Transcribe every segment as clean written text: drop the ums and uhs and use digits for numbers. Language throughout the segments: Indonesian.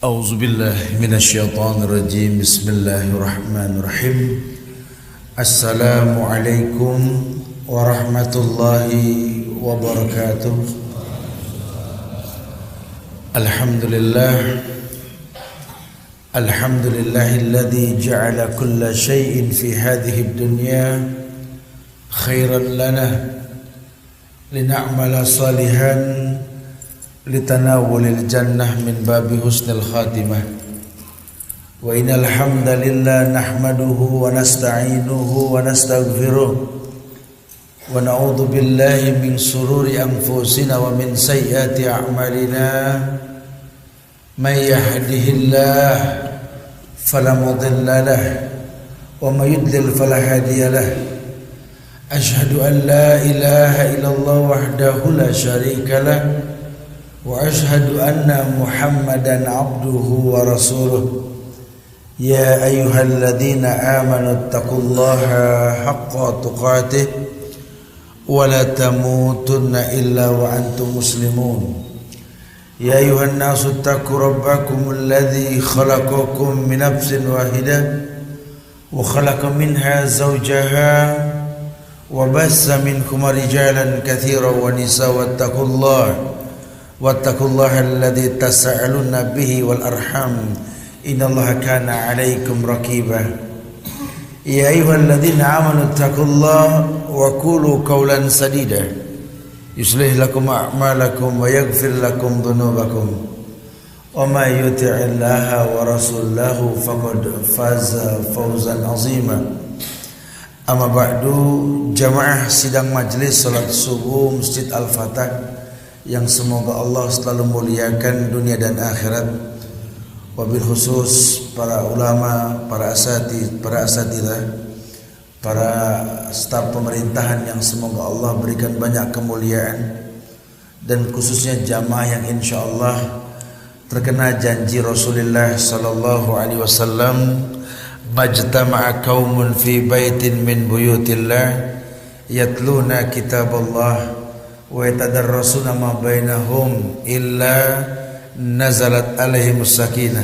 أعوذ بالله من الشيطان الرجيم بسم الله الرحمن الرحيم السلام عليكم ورحمة الله وبركاته الحمد لله الذي جعل كل شيء في هذه الدنيا خيرا لنا لنعمل صالحا لتناول الجنة من باب حسن الخاتمة وإن الحمد لله نحمده ونستعينه ونستغفره ونعوذ بالله من شرور أنفسنا ومن سيئات أعمالنا من يهده الله فلا مضل له ومن يضلل فلا هادي له أشهد أن لا إله إلا الله وحده لا شريك له وأشهد أن محمدا عبده ورسوله يا أيها الذين آمنوا اتقوا الله حق تقاته ولا تموتن إلا وأنتم مسلمون يا أيها الناس اتقوا ربكم الذي خلقكم من نفس واحدة وخلق منها زوجها وبث منكما رجالا كثيرا ونساء واتقوا الله الذي تساءلون به والأرحام إن الله كان عليكم رقيبا يا أيها الذين آمنوا اتقوا الله وقولوا قولا سديدا يصلح لكم أعمالكم ويغفر لكم ذنوبكم وما يطع الله ورسوله فقد فاز فوزا عظيما أما بعد jamaah sidang majelis salat subuh Masjid Al-Fatah yang semoga Allah selalu muliakan dunia dan akhirat, wabil khusus para ulama, para asatidzah, para staf pemerintahan yang semoga Allah berikan banyak kemuliaan, dan khususnya jamaah yang insyaallah terkena janji Rasulullah sallallahu alaihi wasallam, majtama'a qaumun fi baitin min buyutillah yatluna kitaballah wa yatadarrasuna ma bainahum illa nazalat alaihimus sakinah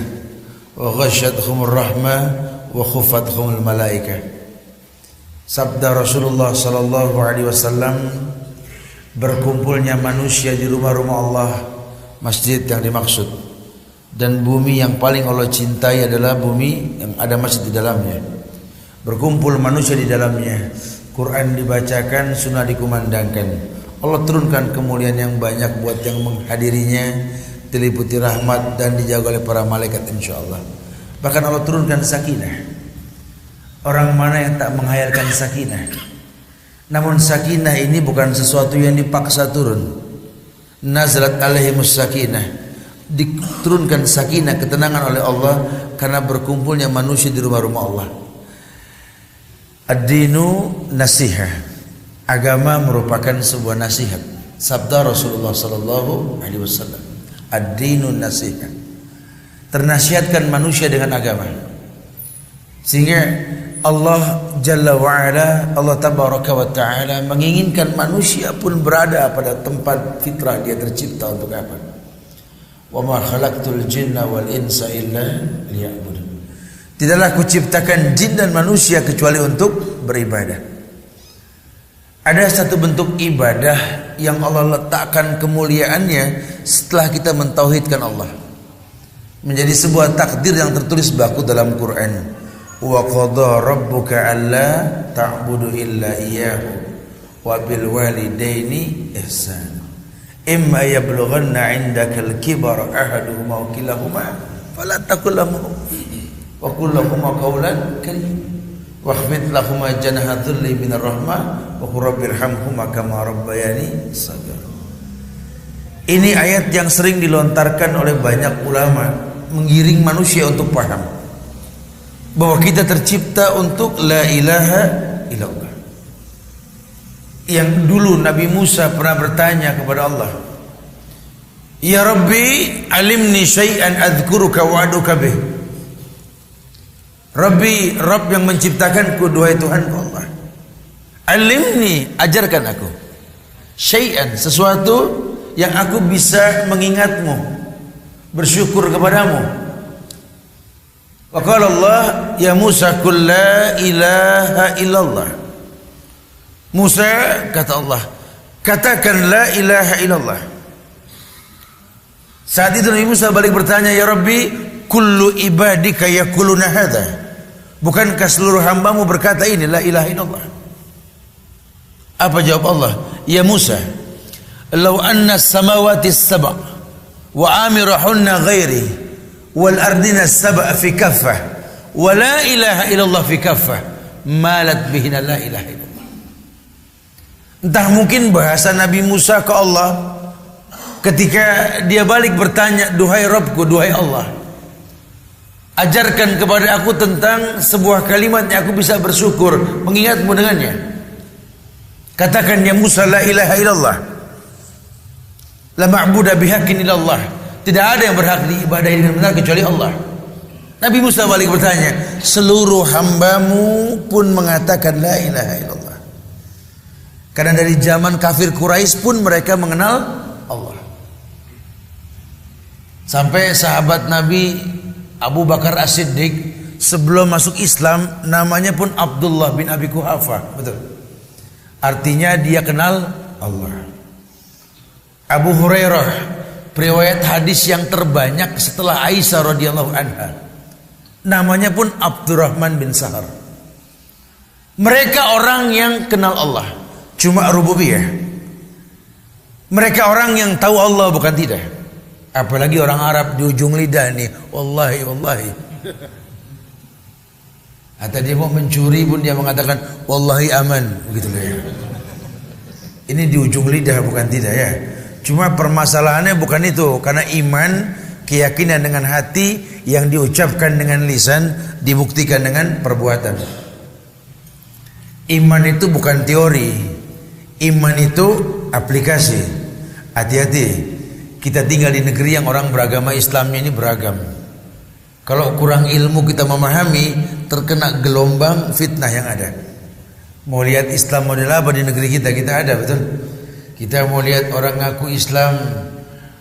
wa ghasyatuhumur rahmah wa khuffatuhumul malaikah. Sabda Rasulullah sallallahu alaihi wasallam, berkumpulnya manusia di rumah-rumah Allah, masjid yang dimaksud, dan bumi yang paling Allah cintai adalah bumi yang ada masjid di dalamnya. Berkumpul manusia di dalamnya, Quran dibacakan, sunnah dikumandangkan, Allah turunkan kemuliaan yang banyak buat yang menghadirinya, diliputi rahmat dan dijaga oleh para malaikat insyaallah. Bahkan Allah turunkan sakinah. Orang mana yang tak menghayalkan sakinah? Namun sakinah ini bukan sesuatu yang dipaksa turun. Nazalat alaihimus sakinah, diturunkan sakinah, ketenangan oleh Allah karena berkumpulnya manusia di rumah-rumah Allah. Ad-dinu nasihah, agama merupakan sebuah nasihat. Sabda Rasulullah sallallahu alaihi wasallam, ad-dinun nasihat, ternasihatkan manusia dengan agama. Sehingga Allah Jalla wa Ala, Allah Tabaraka wa Ta'ala menginginkan manusia pun berada pada tempat fitrah dia tercipta. Untuk apa? Wa ma khalaqtul jinna wal insa illa liya'budun. Tidaklah kuciptakan jin dan manusia kecuali untuk beribadah. Ada satu bentuk ibadah yang Allah letakkan kemuliaannya setelah kita mentauhidkan Allah, menjadi sebuah takdir yang tertulis baku dalam Quran. Wa qadha rabbuka alla ta'budu illa iyyahu wa bil walidaini ihsana imma yablughanna 'indaka al-kibara ahaduhuma aw kilahuma fala taqul lahum wa qul lahum qawlan karima wakhfid lahuma janaha dhulli minar rahmah wa qur rabbirhamhuma kama rabbayani shaghira. Ini ayat yang sering dilontarkan oleh banyak ulama, menggiring manusia untuk paham bahwa kita tercipta untuk la ilaha illallah. Yang dulu Nabi Musa pernah bertanya kepada Allah, ya Rabbi alimni syai'an adhkuruka wa aduka bih. Rabbi, Rabb yang menciptakanku, duhai Tuhanku Allah, alimni, ajarkan aku syai'an, sesuatu yang aku bisa mengingatmu, bersyukur kepadamu, Wa qala Allah ya Musa qul la ilaha illallah. Musa, kata Allah, katakan la ilaha illallah. Saat itu Nabi Musa balik bertanya, ya Rabbi, kullu ibadika yaquluna hadza. Bukankah seluruh hambamu berkata ini la ilaha illallah? Apa jawab Allah? Ya Musa, law anna as-samawati as-sab' wa amirahunna ghairi wal ardina as-sab' fi kaffah wa la ilaha illallah fi kaffah malat bihina la ilaha illallah. Entah mungkin bahasa Nabi Musa ke Allah ketika dia balik bertanya, duhai Rabbku, duhai Allah, ajarkan kepada aku tentang sebuah kalimat yang aku bisa bersyukur mengingatmu dengannya. Katakan ya Musa la ilaha illallah, la ma'budu bihaqqin illallah. Tidak ada yang berhak diibadahi dengan benar kecuali Allah. Nabi Musa balik bertanya, seluruh hambamu pun mengatakan la ilaha illallah. Karena dari zaman kafir Quraisy pun mereka mengenal Allah. Sampai sahabat Nabi Abu Bakar As-Siddiq sebelum masuk Islam namanya pun Abdullah bin Abi Quhafa. Betul. Artinya dia kenal Allah. Abu Hurairah, periwayat hadis yang terbanyak setelah Aisyah radhiyallahu anha, namanya pun Abdurrahman bin Sahar. Mereka orang yang kenal Allah, cuma rububiyah. Mereka orang yang tahu Allah, bukan tidak. Apalagi orang Arab di ujung lidah nih, wallahi wallahi. Atau dia mau mencuri pun dia mengatakan wallahi aman, begitu ya. Ini di ujung lidah, bukan tidak ya. Cuma permasalahannya bukan itu, karena iman, keyakinan dengan hati yang diucapkan dengan lisan dibuktikan dengan perbuatan. Iman itu bukan teori, iman itu aplikasi. Hati-hati. Kita tinggal di negeri yang orang beragama Islamnya ini beragam. Kalau kurang ilmu kita memahami, terkena gelombang fitnah yang ada. Mau lihat Islam model apa di negeri kita? Kita ada, betul. Kita mau lihat orang ngaku Islam,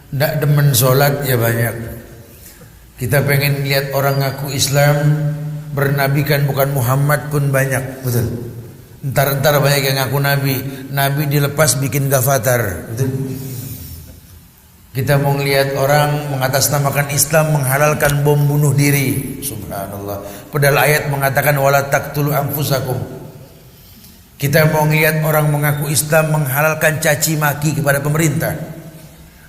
tidak demen sholat, ya banyak. Kita pengen lihat orang ngaku Islam, bernabikan bukan Muhammad pun banyak, betul. Entar banyak yang ngaku Nabi, Nabi dilepas bikin gavatar, betul. Kita mau ngelihat orang mengatasnamakan Islam menghalalkan bom bunuh diri. Subhanallah. Padahal ayat mengatakan wala taqtulu anfusakum. Kita mau ngelihat orang mengaku Islam menghalalkan caci maki kepada pemerintah.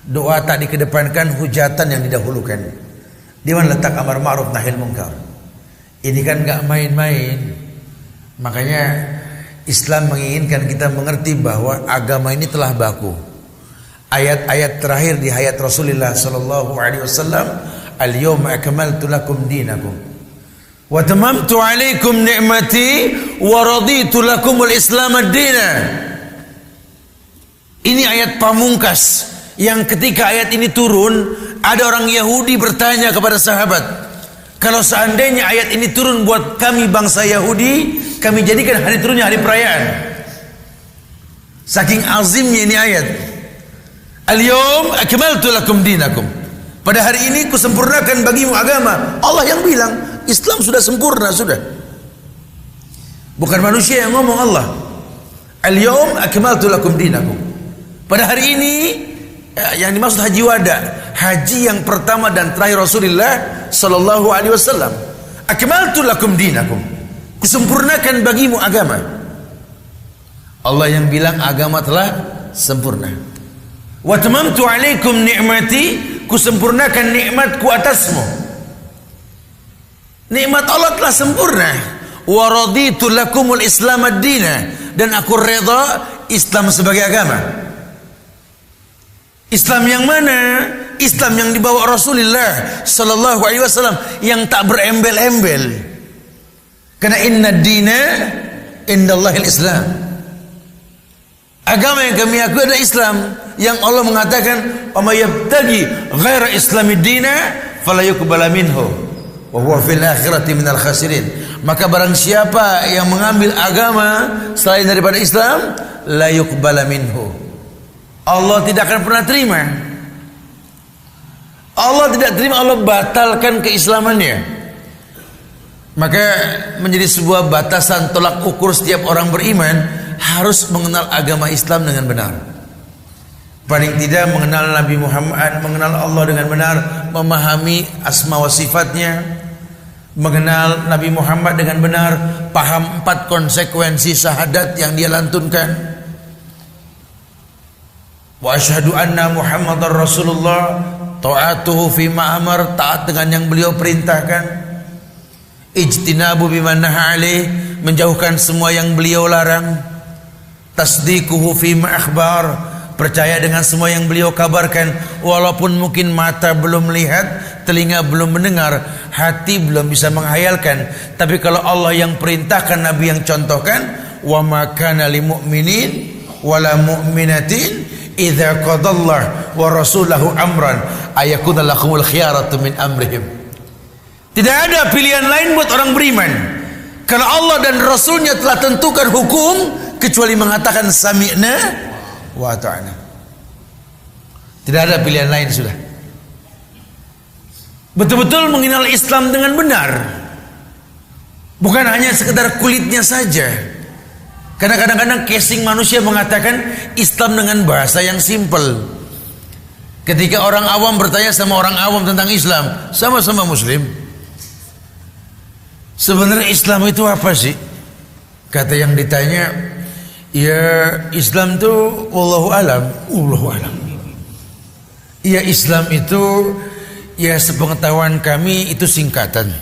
Doa tak dikedepankan, hujatan yang didahulukan. Di mana letak amar ma'ruf nahi munkar? Ini kan enggak main-main. Makanya Islam menginginkan kita mengerti bahwa agama ini telah baku. Ayat-ayat terakhir di hayat Rasulullah sallallahu alaihi wasallam, al-yawma akmaltu lakum dinakum wa tamamtu alaikum ni'mati wa raditu lakumul Islam ad-dina. Ini ayat pamungkas yang ketika ayat ini turun, ada orang Yahudi bertanya kepada sahabat, kalau seandainya ayat ini turun buat kami bangsa Yahudi, kami jadikan hari turunnya hari perayaan. Saking azimnya ini ayat. Al-yawm akmaltu lakum dinakum. Pada hari ini kusempurnakan bagimu agama. Allah yang bilang, Islam sudah sempurna, sudah. Bukan manusia yang ngomong, Allah. Al-yawm akmaltu lakum dinakum. Pada hari ini yang dimaksud haji wada, haji yang pertama dan terakhir Rasulullah sallallahu alaihi wasallam. Akmaltu lakum dinakum. Kusempurnakan bagimu agama. Allah yang bilang agama telah sempurna. Wa tamamtu alaikum ni'mati, kusempurnakan nikmatku atasmu. Nikmat Allah telah sempurna. Wa raditu lakumul Islam ad-dina, dan aku redha Islam sebagai agama. Islam yang mana? Islam yang dibawa Rasulullah sallallahu alaihi wasallam, yang tak berembel-embel. Karena inna ad-dina indallahil Islam. Agama yang kami akui adalah Islam, yang Allah mengatakan wa may yabtaghi ghaira islamid dina fala yuqbala minhu wa huwa fil akhirati minal khasirin. Maka barang siapa yang mengambil agama selain daripada Islam, la yuqbala minhu, Allah tidak akan pernah terima. Allah tidak terima, Allah batalkan keislamannya. Maka menjadi sebuah batasan tolak ukur setiap orang beriman harus mengenal agama Islam dengan benar. Paling tidak mengenal Nabi Muhammad, mengenal Allah dengan benar, memahami asma wa sifatnya, mengenal Nabi Muhammad dengan benar, paham 4 konsekuensi syahadat yang dia lantunkan. Wa asyhadu anna Muhammadar Rasulullah, ta'atuhu fima amar, taat dengan yang beliau perintahkan. Ijtinabu bima naha alaih, menjauhkan semua yang beliau larang. Tasdiquhu fima akhbar, percaya dengan semua yang beliau kabarkan, walaupun mungkin mata belum melihat, telinga belum mendengar, hati belum bisa menghayalkan. Tapi kalau Allah yang perintahkan, Nabi yang contohkan, wa ma kana lil mu'minin wala mu'minatin idza qadallahu wa rasulahu amran ayakuna lahumul khiyaratu min amrihim. Tidak ada pilihan lain buat orang beriman. Kalau Allah dan Rasulnya telah tentukan hukum, kecuali mengatakan sami'na wa ta'na. Tidak ada pilihan lain sudah. Betul-betul mengenal Islam dengan benar. Bukan hanya sekedar kulitnya saja. Karena kadang-kadang casing manusia mengatakan Islam dengan bahasa yang simpel. Ketika orang awam bertanya sama orang awam tentang Islam, sama-sama Muslim, sebenarnya Islam itu apa sih? Kata yang ditanya, ya Islam itu wallahu alam, wallahu alam. Ya Islam itu, ya sepengetahuan kami itu singkatan.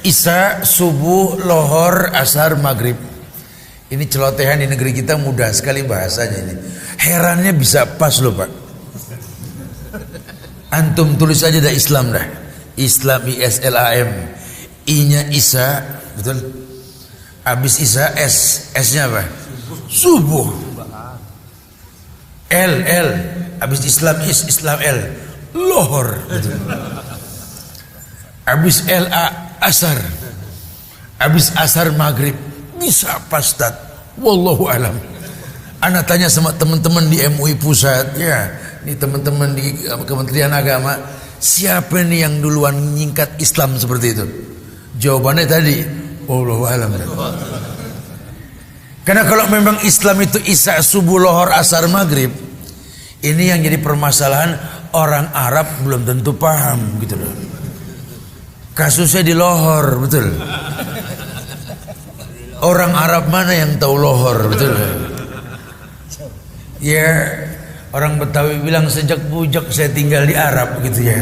Isya, subuh, lohor, asar, maghrib. Ini celotehan di negeri kita mudah sekali bahasanya ini. Herannya bisa pas loh Pak. Antum tulis aja dah Islam dah. Islam, ISLAM. I-nya Isya, betul? Habis Isya S, S-nya apa? Subuh. L, habis Islam Islam L, lohor. Betul. Habis LA asar. Habis asar maghrib. Bisa pas Tad. Wallahu alam. Anak tanya sama teman-teman di MUI pusat, ya, ini teman-teman di Kementerian Agama, siapa nih yang duluan nyingkat Islam seperti itu? Jawabannya tadi, wallahu alam. Karena kalau memang Islam itu Isya, subuh, lohor, asar, maghrib, ini yang jadi permasalahan, orang Arab belum tentu paham gitu loh. Kasusnya di lohor, betul. Orang Arab mana yang tahu lohor, betul. Ya, orang Betawi bilang sejak bujak saya tinggal di Arab gitu ya.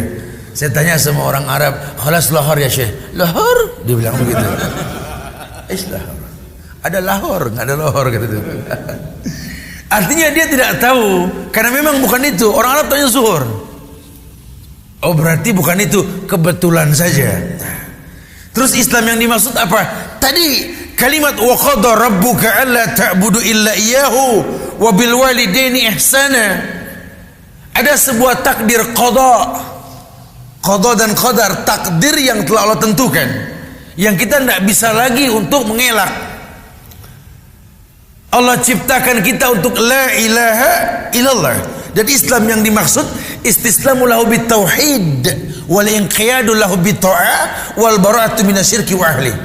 Saya tanya sama orang Arab, khalas lahor ya Syekh? Lahor? Dia bilang begitu. Lahor. Ada lahor, nggak ada lahor gitu. Artinya dia tidak tahu, karena memang bukan itu. Orang Arab tanya zuhur. Oh berarti bukan itu, kebetulan saja. Terus Islam yang dimaksud apa? Tadi kalimat wa qada rabbuka alla ta'budu illa iyyahu wa bil walidaini ihsana. Ada sebuah takdir qada. Qada dan qadar, takdir yang telah Allah tentukan, yang kita tidak bisa lagi untuk mengelak. Allah ciptakan kita untuk la ilaha illallah. Dan Islam yang dimaksud istislamu lahu bitauhid wal inqiyadu lahu bitta'ah wal bara'atu minasyirki wa ahli.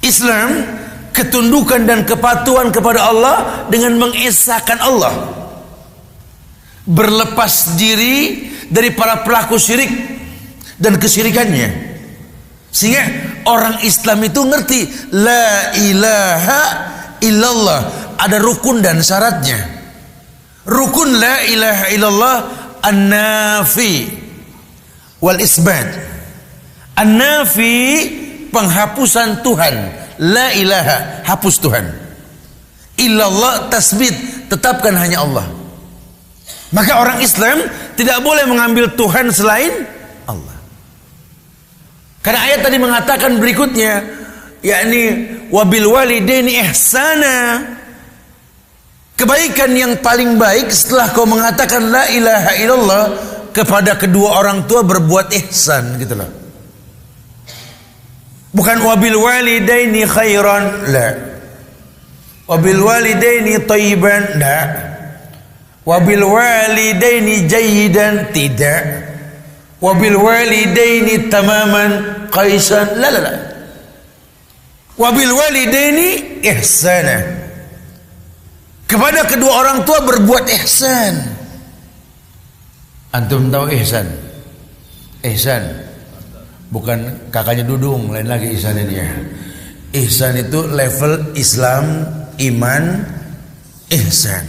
Islam ketundukan dan kepatuhan kepada Allah dengan mengesahkan Allah, berlepas diri dari para pelaku syirik dan kesyirikannya, sehingga orang Islam itu ngerti la ilaha illallah, ada rukun dan syaratnya. Rukun la ilaha illallah an-nafi wal isbat. An-nafi penghapusan Tuhan, la ilaha hapus Tuhan, illallah tasbit tetapkan hanya Allah. Maka orang Islam tidak boleh mengambil Tuhan selain Allah. Karena ayat tadi mengatakan berikutnya, yakni wabil walidaini ihsana. Kebaikan yang paling baik setelah kau mengatakan la ilaha illallah, kepada kedua orang tua berbuat ihsan gitu loh. Bukan wabil walidaini khairan, la. Wabil walidaini thayyiban, la. Wabil walidaini jayyidan, tidak. Wabil walidaini tamaman qaisan. La. Wabil walidaini ihsana. Kepada kedua orang tua berbuat ihsan. Antum tahu ihsan? Ihsan bukan kakaknya Dudung, lain lagi ihsan ini ya. Ihsan itu level Islam, iman, ihsan.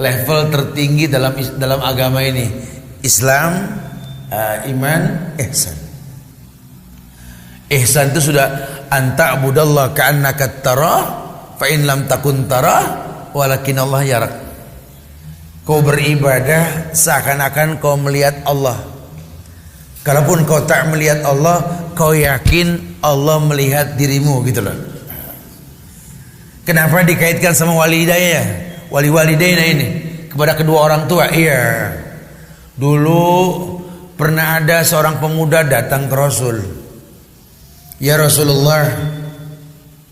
Level tertinggi dalam agama ini Islam, iman, ihsan. Ihsan itu sudah anta abudallah ka'annaka tarah fa in lam takun tarah walakin Allah yarak. Kau beribadah seakan-akan kau melihat Allah. Kalaupun kau tak melihat Allah, kau yakin Allah melihat dirimu, gitu loh. Kenapa dikaitkan sama walidayah? Walidaina ini kepada kedua orang tua. Iya. Dulu pernah ada seorang pemuda datang ke Rasul. Ya Rasulullah,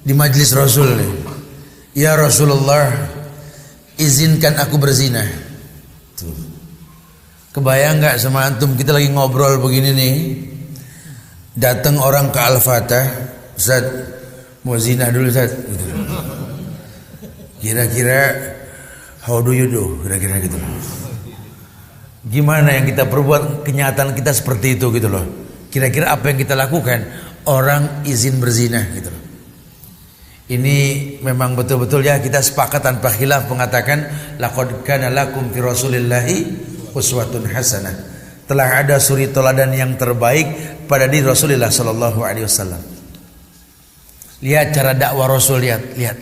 di majlis Rasul nih. Ya Rasulullah, izinkan aku berzina. Tuh. Kebayang nggak sama antum, kita lagi ngobrol begini nih, datang orang ke Al-Fatah, Ustaz mau zina dulu Ustaz. Kira-kira how do you do? Kira-kira gitu loh. Gimana yang kita perbuat, kenyataan kita seperti itu gitu loh. Kira-kira apa yang kita lakukan? Orang izin berzina gitu loh. Ini memang betul-betul ya kita sepakat tanpa khilaf mengatakan laqad kana lakum fi rasulillahi uswatun hasanah. Telah ada suri teladan yang terbaik pada diri Rasulullah sallallahu alaihi wasallam. Lihat cara dakwah Rasul, lihat.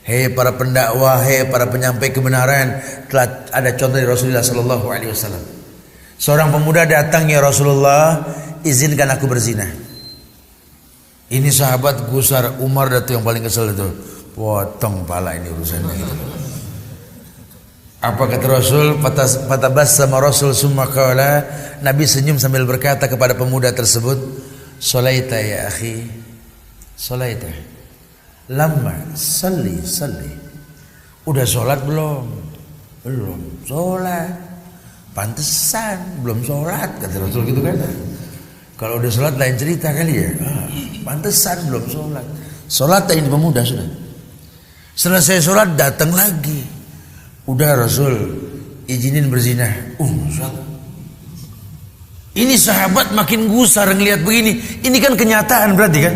Hei para pendakwah, hei para penyampai kebenaran, telah ada contoh dari Rasulullah sallallahu alaihi wasallam. Seorang pemuda datang, ya Rasulullah, izinkan aku berzina. Ini sahabat gusar, Umar itu yang paling kesel itu. Potong pala ini urusannya gitu. Apa kata Rasul? Patabas sama Rasul summa qala, Nabi senyum sambil berkata kepada pemuda tersebut, "Shalaita ya akhi, shalaita." Lama salli. Udah sholat belum? Belum sholat. Pantesan belum sholat, kata Rasul gitu kan. Kalau udah sholat lain cerita kali ya. Pantesan belum sholat. Sholat ini pemuda sudah. Selesai sholat datang lagi. Udah Rasul izinin berzina. Ini sahabat makin gusar ngelihat begini. Ini kan kenyataan berarti kan.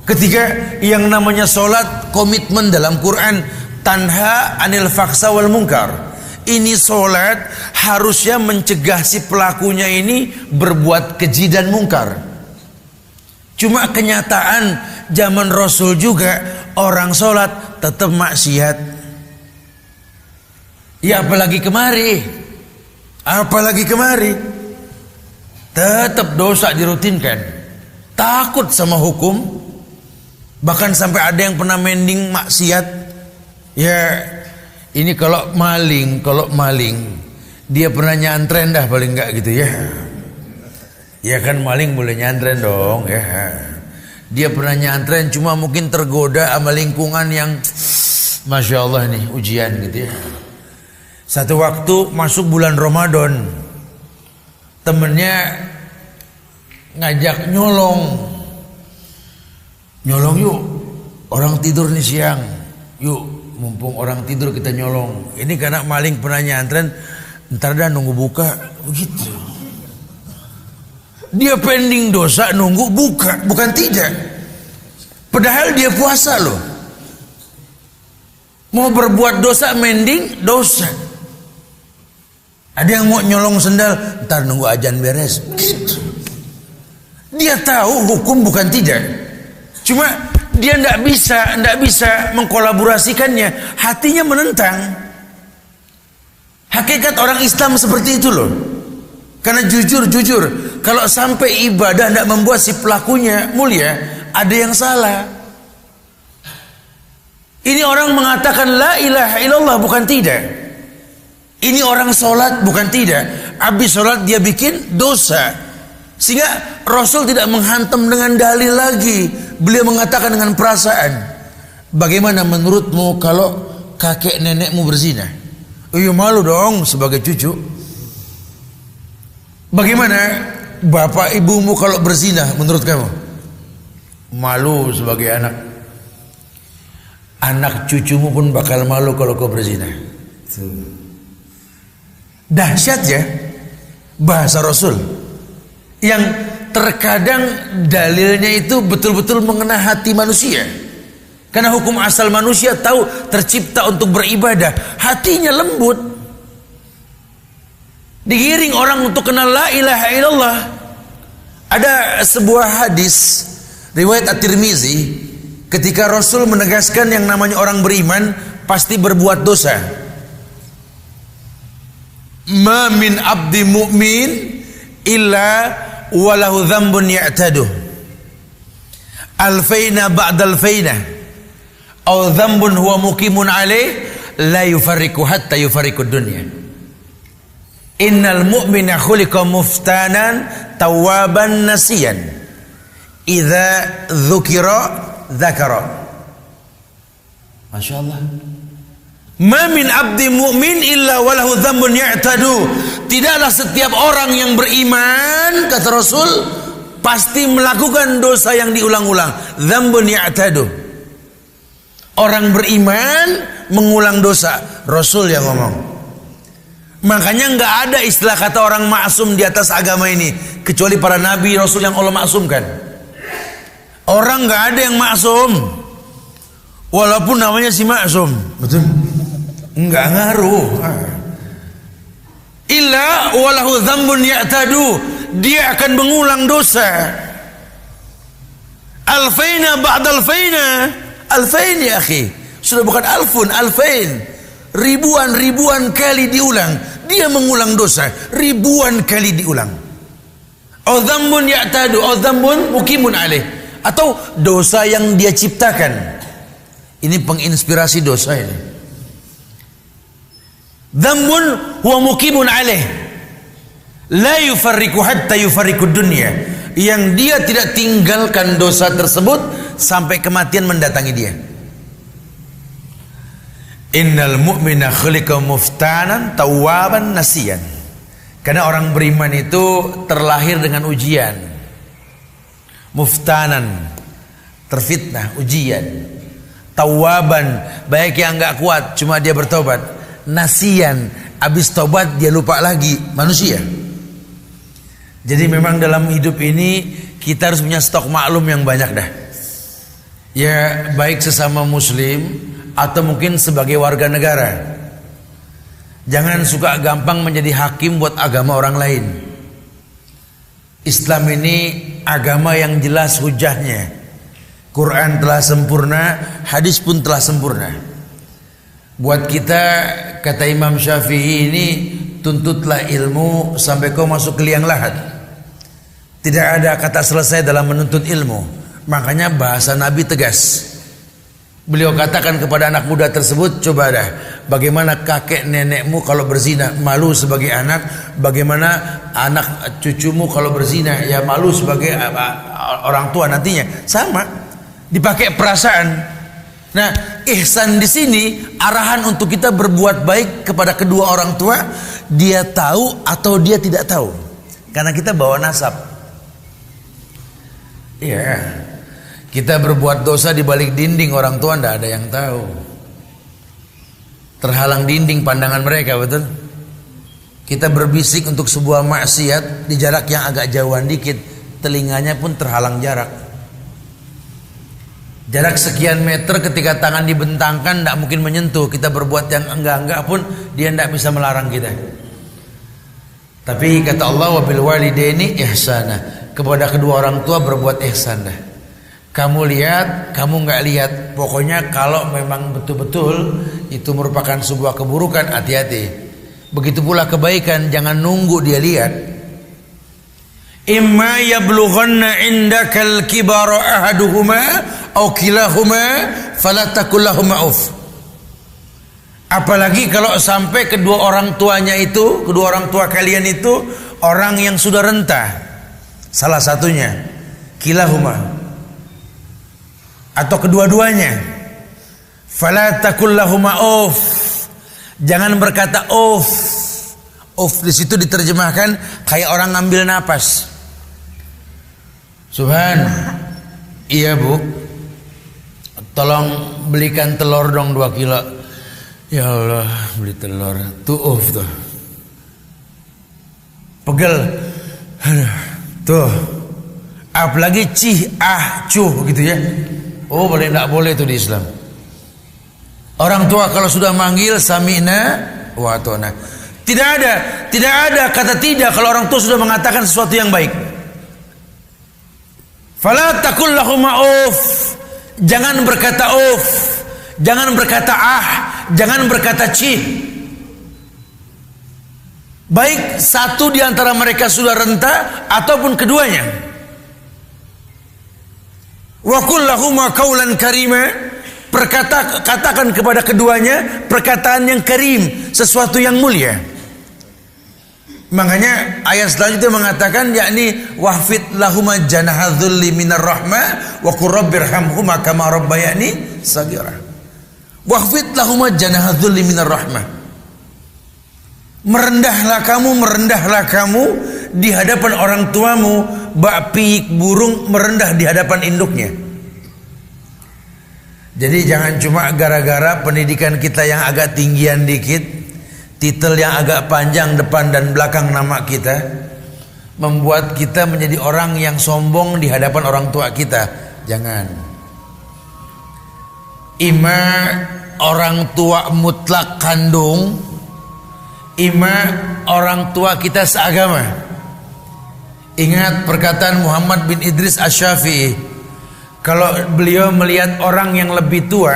Ketika yang namanya sholat, komitmen dalam Quran, tanha anil faksa wal munkar. Ini sholat harusnya mencegah si pelakunya ini berbuat keji dan mungkar. Cuma kenyataan zaman Rasul juga orang sholat tetap maksiat. Ya apalagi kemari tetap dosa dirutinkan. Takut sama hukum. Bahkan sampai ada yang pernah mending maksiat. Ya ini kalau maling dia pernah nyantren dah paling enggak gitu ya. Ya kan maling boleh nyantren dong ya. Dia pernah nyantren, cuma mungkin tergoda sama lingkungan yang Masya Allah nih ujian gitu ya. Satu waktu masuk bulan Ramadan, temennya ngajak nyolong yuk, orang tidur nih siang, yuk mumpung orang tidur kita nyolong. Ini karena maling pernah nyantren, ntar dah nunggu buka begitu. Dia pending dosa nunggu buka, bukan tidak. Padahal dia puasa loh. Mau berbuat dosa mending dosa. Ada yang mau nyolong sendal, ntar nunggu ajan beres gitu. Dia tahu hukum bukan tidak. Cuma dia tidak bisa mengkolaborasikannya. Hatinya menentang. Hakikat orang Islam seperti itu loh. Karena jujur, kalau sampai ibadah tidak membuat si pelakunya mulia, ada yang salah. Ini orang mengatakan la ilaha illallah, bukan tidak. Ini orang sholat, bukan tidak. Habis sholat dia bikin dosa. Sehingga Rasul tidak menghantam dengan dalil lagi. Beliau mengatakan dengan perasaan. Bagaimana menurutmu kalau kakek nenekmu berzina? Iya malu dong sebagai cucu. Bagaimana bapak ibumu kalau berzina menurut kamu? Malu sebagai anak. Anak cucumu pun bakal malu kalau kau berzina. Dahsyat ya bahasa Rasul yang terkadang dalilnya itu betul-betul mengena hati manusia. Karena hukum asal manusia tahu tercipta untuk beribadah, hatinya lembut. Digiring orang untuk kenal la ilaha illallah. Ada sebuah hadis riwayat At-Tirmizi ketika Rasul menegaskan yang namanya orang beriman pasti berbuat dosa. Ma min abdi mu'min illa walahu dzambun ya'taduh alfaina ba'da alfaina aw dzambun huwa muqimun alaih la yufarriqu hatta yufarriqu dunya. Innal mu'mina khuliqa muftanan tawwaban nasiyan idza dzukira dzakara. Masya Allah. Ma min abdi mu'min illa walahu dzambun ya'tadu. Tidaklah setiap orang yang beriman, kata Rasul, pasti melakukan dosa yang diulang-ulang. Dzambun ya'tadu. Orang beriman mengulang dosa. Rasul yang ngomong. Makanya nggak ada istilah kata orang maksum di atas agama ini kecuali para nabi Rasul yang Allah maksumkan. Orang nggak ada yang maksum walaupun namanya si maksum, betul? Nggak ngaruh. Illa walahu dzambun ya'tadu, dia akan mengulang dosa. Alfaina ba'da alfaina, alfain ya akhi, sudah bukan alfun, alfain. Ribuan kali diulang, dia mengulang dosa ribuan kali diulang. Au dzambun ya'tadu, au dzambun muqimun alaih, atau dosa yang dia ciptakan. Ini penginspirasi dosa ini. Dzambun huwa muqimun alaih la yufarriqu hatta yufarriqu dunya, yang dia tidak tinggalkan dosa tersebut sampai kematian mendatangi dia. Innal mu'mina khuliqa muftanan tawwaban nasiyan. Karena orang beriman itu terlahir dengan ujian. Muftanan, terfitnah, ujian. Tawwaban, baik yang enggak kuat cuma dia bertobat. Nasiyan, habis tobat dia lupa lagi, manusia. Jadi memang dalam hidup ini kita harus punya stok maklum yang banyak dah. Ya, baik sesama muslim atau mungkin sebagai warga negara. Jangan suka gampang menjadi hakim buat agama orang lain. Islam ini agama yang jelas hujahnya. Quran telah sempurna, hadis pun telah sempurna. Buat kita, kata Imam Syafi'i ini, tuntutlah ilmu sampai kau masuk ke liang lahat. Tidak ada kata selesai dalam menuntut ilmu. Makanya bahasa Nabi tegas. Beliau katakan kepada anak muda tersebut, coba dah, bagaimana kakek nenekmu kalau berzina, malu sebagai anak. Bagaimana anak cucumu kalau berzina, ya malu sebagai orang tua nantinya. Sama, dipakai perasaan. Nah, ihsan di sini arahan untuk kita berbuat baik kepada kedua orang tua, dia tahu atau dia tidak tahu. Karena kita bawa nasab. Iya. Kita berbuat dosa di balik dinding, orang tua tidak ada yang tahu. Terhalang dinding pandangan mereka, betul? Kita berbisik untuk sebuah maksiat di jarak yang agak jauhan dikit, telinganya pun terhalang jarak. Jarak sekian meter ketika tangan dibentangkan tidak mungkin menyentuh. Kita berbuat yang enggak-enggak pun dia tidak bisa melarang kita. Tapi kata Allah, wabil walidaini ihsana, kepada kedua orang tua berbuat ihsan dah. Kamu lihat, kamu nggak lihat, pokoknya kalau memang betul-betul itu merupakan sebuah keburukan, hati-hati. Begitu pula kebaikan, jangan nunggu dia lihat. Imma yablughanna indakal kibara ahaduhuma aw kilahuma fala taqul lahumā uff. Apalagi kalau sampai kedua orang tuanya itu, kedua orang tua kalian itu orang yang sudah renta. Salah satunya kilahuma atau kedua-duanya. Fala taqul lahumā uff. Jangan berkata uff. Uf di situ diterjemahkan kayak orang ngambil napas. Subhan. Iya bu, tolong belikan telur dong 2 kilo. Ya Allah, beli telur. Tuh uf tuh. Pegel. Aduh, tuh. Apalagi cih, cuh gitu ya. Oh boleh enggak boleh tuh di Islam. Orang tua kalau sudah manggil sami'na wa ata'na. Tidak ada kata tidak kalau orang tua sudah mengatakan sesuatu yang baik. Fala taqul lahum uf. Jangan berkata uf. Jangan berkata jangan berkata cih. Baik satu di antara mereka sudah renta ataupun keduanya. Wa qul lahum qawlan karima. Katakan kepada keduanya perkataan yang karim, sesuatu yang mulia. Makanya ayat selanjutnya mengatakan yakni wahfid lahuma janahadzulli minar rahmah wa qur rabbirhamhuma kama rabbayani shaghira. Wahfid lahuma janahadzulli minar rahmah. Merendahlah kamu di hadapan orang tuamu, bak piik burung merendah di hadapan induknya. Jadi jangan cuma gara-gara pendidikan kita yang agak tinggian dikit, titel yang agak panjang depan dan belakang nama kita, membuat kita menjadi orang yang sombong di hadapan orang tua kita. Jangan. Ima orang tua mutlak kandung, ima orang tua kita seagama. Ingat perkataan Muhammad bin Idris Asy-Syafi'i. Kalau beliau melihat orang yang lebih tua,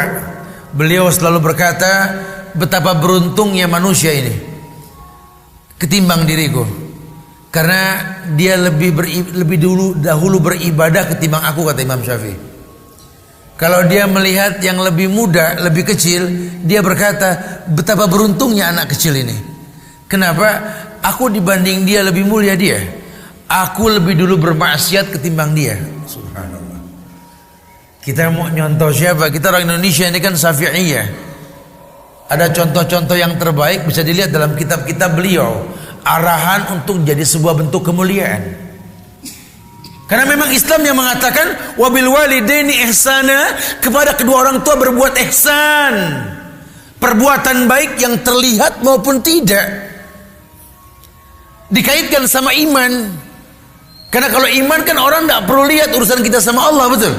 beliau selalu berkata, betapa beruntungnya manusia ini ketimbang diriku, karena dia lebih dahulu beribadah ketimbang aku, kata Imam Syafi'i. Kalau dia melihat yang lebih muda, lebih kecil, dia berkata, betapa beruntungnya anak kecil ini. Kenapa? Aku dibanding dia lebih mulia dia. Aku lebih dulu bermaksiat ketimbang dia. Subhanallah. Kita mau nyontoh siapa? Kita orang Indonesia ini kan Syafi'iyah. Ada contoh-contoh yang terbaik bisa dilihat dalam kitab-kitab beliau. Arahan untuk jadi sebuah bentuk kemuliaan. Karena memang Islam yang mengatakan wabil walidaini ihsana, kepada kedua orang tua berbuat ihsan. Perbuatan baik yang terlihat maupun tidak. Dikaitkan sama iman. Karena kalau iman kan orang tidak perlu lihat urusan kita sama Allah, betul?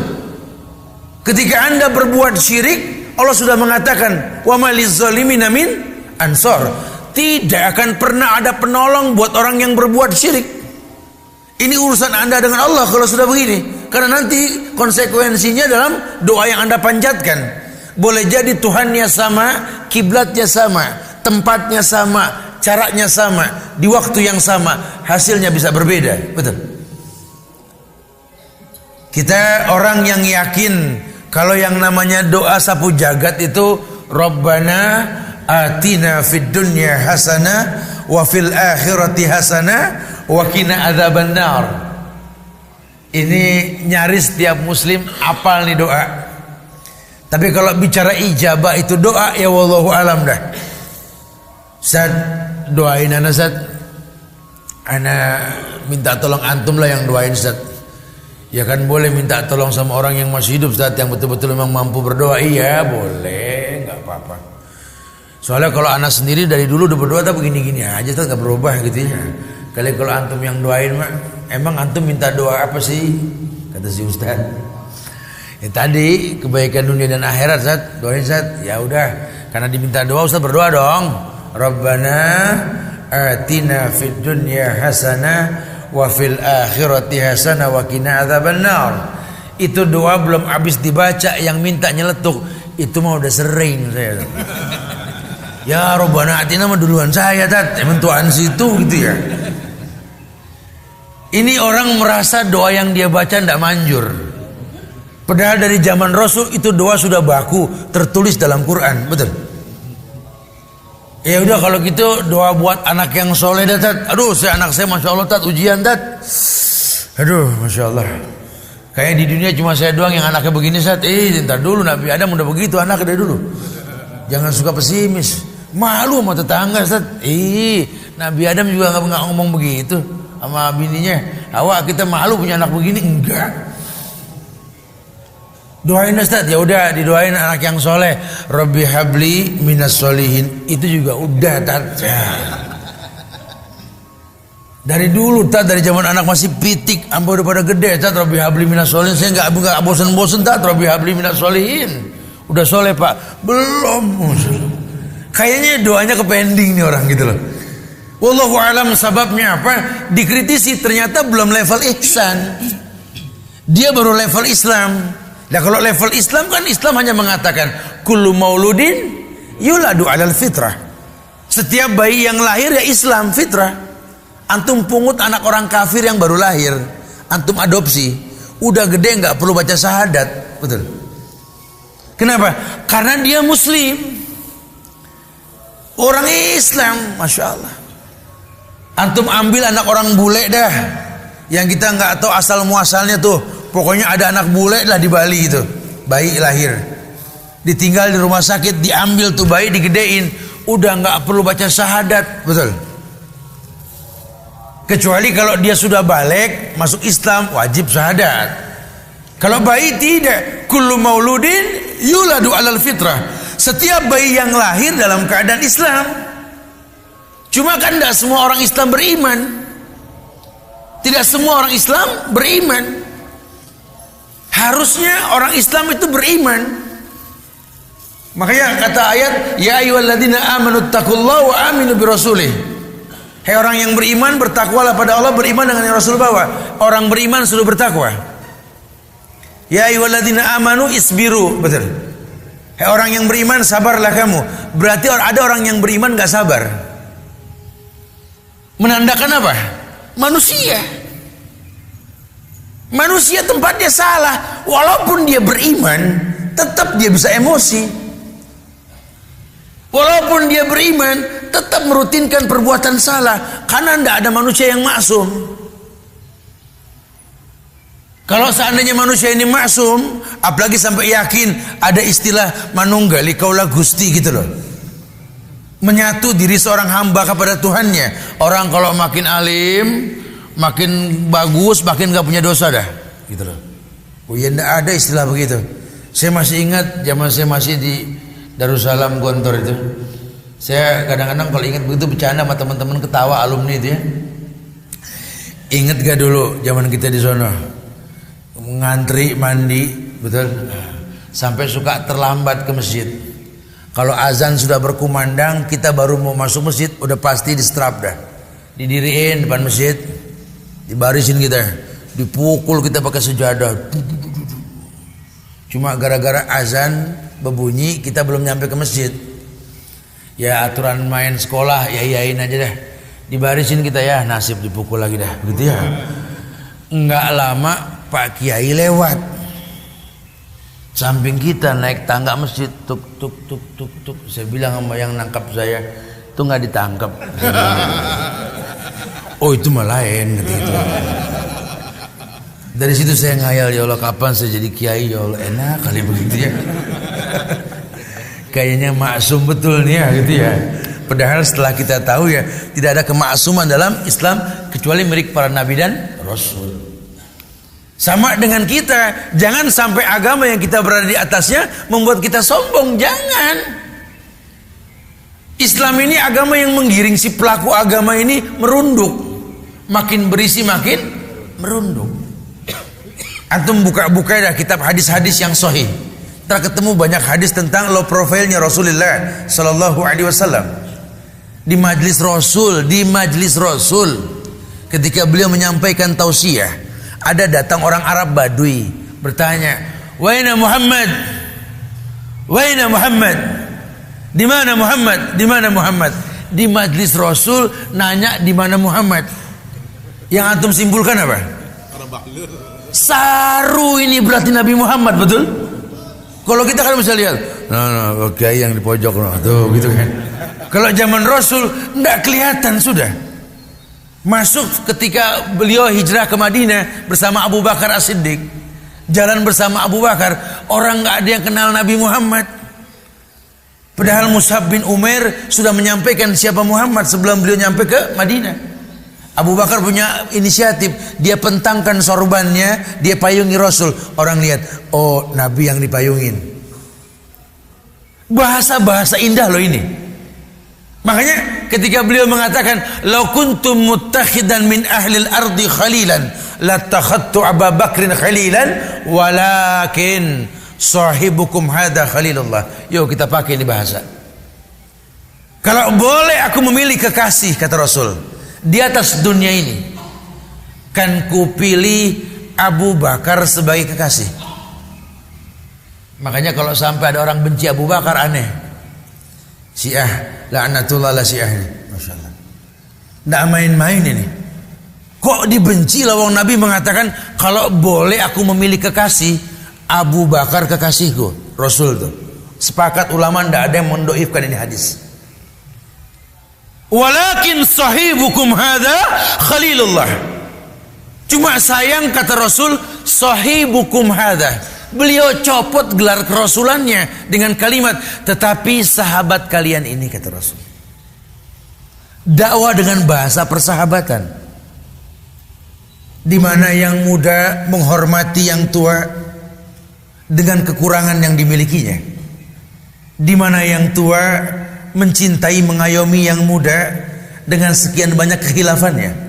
Ketika Anda berbuat syirik, Allah sudah mengatakan wa maliz zalimina min ansor. Tidak akan pernah ada penolong buat orang yang berbuat syirik. Ini urusan Anda dengan Allah kalau sudah begini. Karena nanti konsekuensinya dalam doa yang Anda panjatkan. Boleh jadi Tuhannya sama, kiblatnya sama, tempatnya sama, caranya sama, di waktu yang sama, hasilnya bisa berbeda. Betul? Kita orang yang yakin kalau yang namanya doa sapu jagat itu Rabbana atina fid dunya hasanah wa fil akhirati hasanah wa qina adzabannar. Ini nyaris setiap muslim apal nih doa. Tapi kalau bicara ijabah itu doa ya wallahu alam dah. Ustaz, doain ana Ustaz. Ana minta tolong antum lah yang doain Ustaz. Ya kan boleh minta tolong sama orang yang masih hidup saat yang betul-betul memang mampu berdoa. Iya boleh, nggak apa-apa. Soalnya kalau anak sendiri dari dulu udah berdoa tapi begini-gini aja, tak nggak berubah gitu ya. Kali kalau antum yang doain mah, emang antum minta doa apa sih? Kata si Ustaz. Ya tadi kebaikan dunia dan akhirat Ustaz, doain Ustaz. Ya udah, karena diminta doa Ustaz berdoa dong. Rabbana atina fid dunya hasanah wa fil akhirati hasanah wa qina adzabannar. Itu doa belum habis dibaca yang minta nyeletuk, itu mah udah sering saya. Ya Rabbana atina mah duluan saya Tat, emang tuan situ gitu ya. Ini orang merasa doa yang dia baca tidak manjur. Padahal dari zaman Rasul itu doa sudah baku, tertulis dalam Quran, betul? Ya udah kalau gitu doa buat anak yang soleh dah Tat. Aduh anak saya Masya Allah Tat, ujian Tat. Aduh Masya Allah. Kayak di dunia cuma saya doang yang anaknya begini Tat. Ntar dulu Nabi Adam udah begitu anaknya dari dulu. Jangan suka pesimis. Malu sama tetangga, Ustaz. Nabi Adam juga nggak ngomong begitu sama bininya. Hawa, kita malu punya anak begini? Enggak. Doain Ustaz, ya udah didoain anak yang soleh. Rabbi habli minas solihin. Itu juga udah ya. Dari dulu dari zaman anak masih pitik sampai udah pada gede, Rabbi habli minas solihin. Saya nggak bosan-bosan Rabbi habli minas solihin. Udah soleh Pak? Belum. Kayaknya doanya kepending nih orang gitu loh. Wallahu alam sebabnya apa? Dikritisi ternyata belum level ihsan. Dia baru level Islam. Nah kalau level Islam kan Islam hanya mengatakan kullu mauludin yuladu alal fitrah. Setiap bayi yang lahir ya Islam fitrah. Antum pungut anak orang kafir yang baru lahir, antum adopsi, udah gede nggak perlu baca syahadat, betul? Kenapa? Karena dia Muslim. Orang Islam, Masya Allah. Antum ambil anak orang bule dah, yang kita nggak tahu asal muasalnya tuh. Pokoknya ada anak bule lah di Bali itu, bayi lahir, ditinggal di rumah sakit, diambil tuh bayi digedein, udah nggak perlu baca syahadat, betul? Kecuali kalau dia sudah balik masuk Islam wajib syahadat. Kalau bayi tidak, kullu mauludin yuladu alal fitrah. Setiap bayi yang lahir dalam keadaan Islam. Cuma kan tidak semua orang Islam beriman. Tidak semua orang Islam beriman. Harusnya orang Islam itu beriman. Makanya kata ayat, ya ayyuhalladzina amanu taqullaha wa aminu birasulih. Hai orang yang beriman, bertakwalah pada Allah, beriman dengan yang Rasul bawa. Orang beriman sudah bertakwa. Ya ayyuhalladzina amanu isbiru, betul. Hai orang yang beriman, sabarlah kamu. Berarti ada orang yang beriman gak sabar. Menandakan apa? Manusia. Manusia tempatnya salah. Walaupun dia beriman, tetap dia bisa emosi. Walaupun dia beriman, tetap merutinkan perbuatan salah. Karena tidak ada manusia yang maksum. Kalau seandainya manusia ini maksum, apalagi sampai yakin ada istilah manunggali kaulah Gusti gitu loh. Menyatu diri seorang hamba kepada Tuhannya. Orang kalau makin alim, makin bagus, makin gak punya dosa dah gitu loh. Oh ya enggak ada istilah begitu. Saya masih ingat zaman saya masih di Darussalam Gontor itu. Saya kadang-kadang kalau ingat begitu bercanda sama teman-teman, ketawa alumni itu ya. Ingat gak dulu zaman kita di sana? Ngantri mandi, betul, sampai suka terlambat ke masjid. Kalau azan sudah berkumandang, kita baru mau masuk masjid, udah pasti di strap dah, didiriin depan masjid, dibarisin kita, dipukul kita pakai sejadah. Cuma gara-gara azan berbunyi, kita belum nyampe ke masjid. Ya aturan main sekolah, ya iyain aja dah, dibarisin kita ya, nasib dipukul lagi dah, begitu ya. Enggak lama Pak Kiai lewat samping kita, naik tangga masjid, tuk tuk tuk tuk tuk. Saya bilang sama yang nangkap saya, itu nggak ditangkap. Oh itu mah lain gitu. Dari situ saya ngayal, ya Allah kapan saya jadi kiai, ya Allah enak kali begitu ya. Kayaknya maksum betul nih ya gitu ya. Padahal setelah kita tahu ya tidak ada kemaksuman dalam Islam kecuali milik para nabi dan rasul. Sama dengan kita, jangan sampai agama yang kita berada di atasnya membuat kita sombong, jangan. Islam ini agama yang menggiring si pelaku agama ini merunduk. Makin berisi makin merunduk. Antum buka-buka dah kitab hadis-hadis yang sahih. Ntar ketemu banyak hadis tentang low profile-nya Rasulullah sallallahu alaihi wasallam. Di majlis Rasul, ketika beliau menyampaikan tausiah, ada datang orang Arab Badui bertanya, "Waina Muhammad? Waina Muhammad? Di mana Muhammad? Di mana Muhammad?" Di majlis Rasul nanya di mana Muhammad. Yang antum simpulkan apa? Saru ini berarti Nabi Muhammad, betul? Kalau kita kan bisa lihat, nah, oke yang di pojok tuh gitu kan. Kalau zaman Rasul enggak kelihatan sudah. Masuk ketika beliau hijrah ke Madinah bersama Abu Bakar As-Siddiq, jalan bersama Abu Bakar, orang nggak ada yang kenal Nabi Muhammad. Padahal Mus'ab bin Umair sudah menyampaikan siapa Muhammad sebelum beliau nyampe ke Madinah. Abu Bakar punya inisiatif, dia pentangkan sorbannya, dia payungi Rasul. Orang lihat, oh Nabi yang dipayungin. Bahasa-bahasa indah loh ini. Makanya ketika beliau mengatakan, "Lau kuntum muttakhidan min ahlil ardi khalilan, lattakhadtu Abu Bakrin khalilan, walakin sahibukum hada khalilullah." Yuk kita pakai ini bahasa. Kalau boleh aku memilih kekasih, kata Rasul, di atas dunia ini, kan kupilih Abu Bakar sebagai kekasih. Makanya kalau sampai ada orang benci Abu Bakar, aneh. Syiah, la'natullah ala Syiah ini. Masya Allah. Nggak main-main ini. Kok dibenci lah, wong Nabi mengatakan kalau boleh aku memilih kekasih, Abu Bakar kekasihku. Rasul tuh sepakat ulama, ndak ada yang mendoifkan ini hadis. Walakin sahibukum hadza khalilullah. Cuma sayang, kata Rasul, sahibukum hadza. Beliau copot gelar kerasulannya dengan kalimat, tetapi sahabat kalian ini, kata Rasul. Dakwah dengan bahasa persahabatan, di mana yang muda menghormati yang tua dengan kekurangan yang dimilikinya, di mana yang tua mencintai mengayomi yang muda dengan sekian banyak kehilafannya.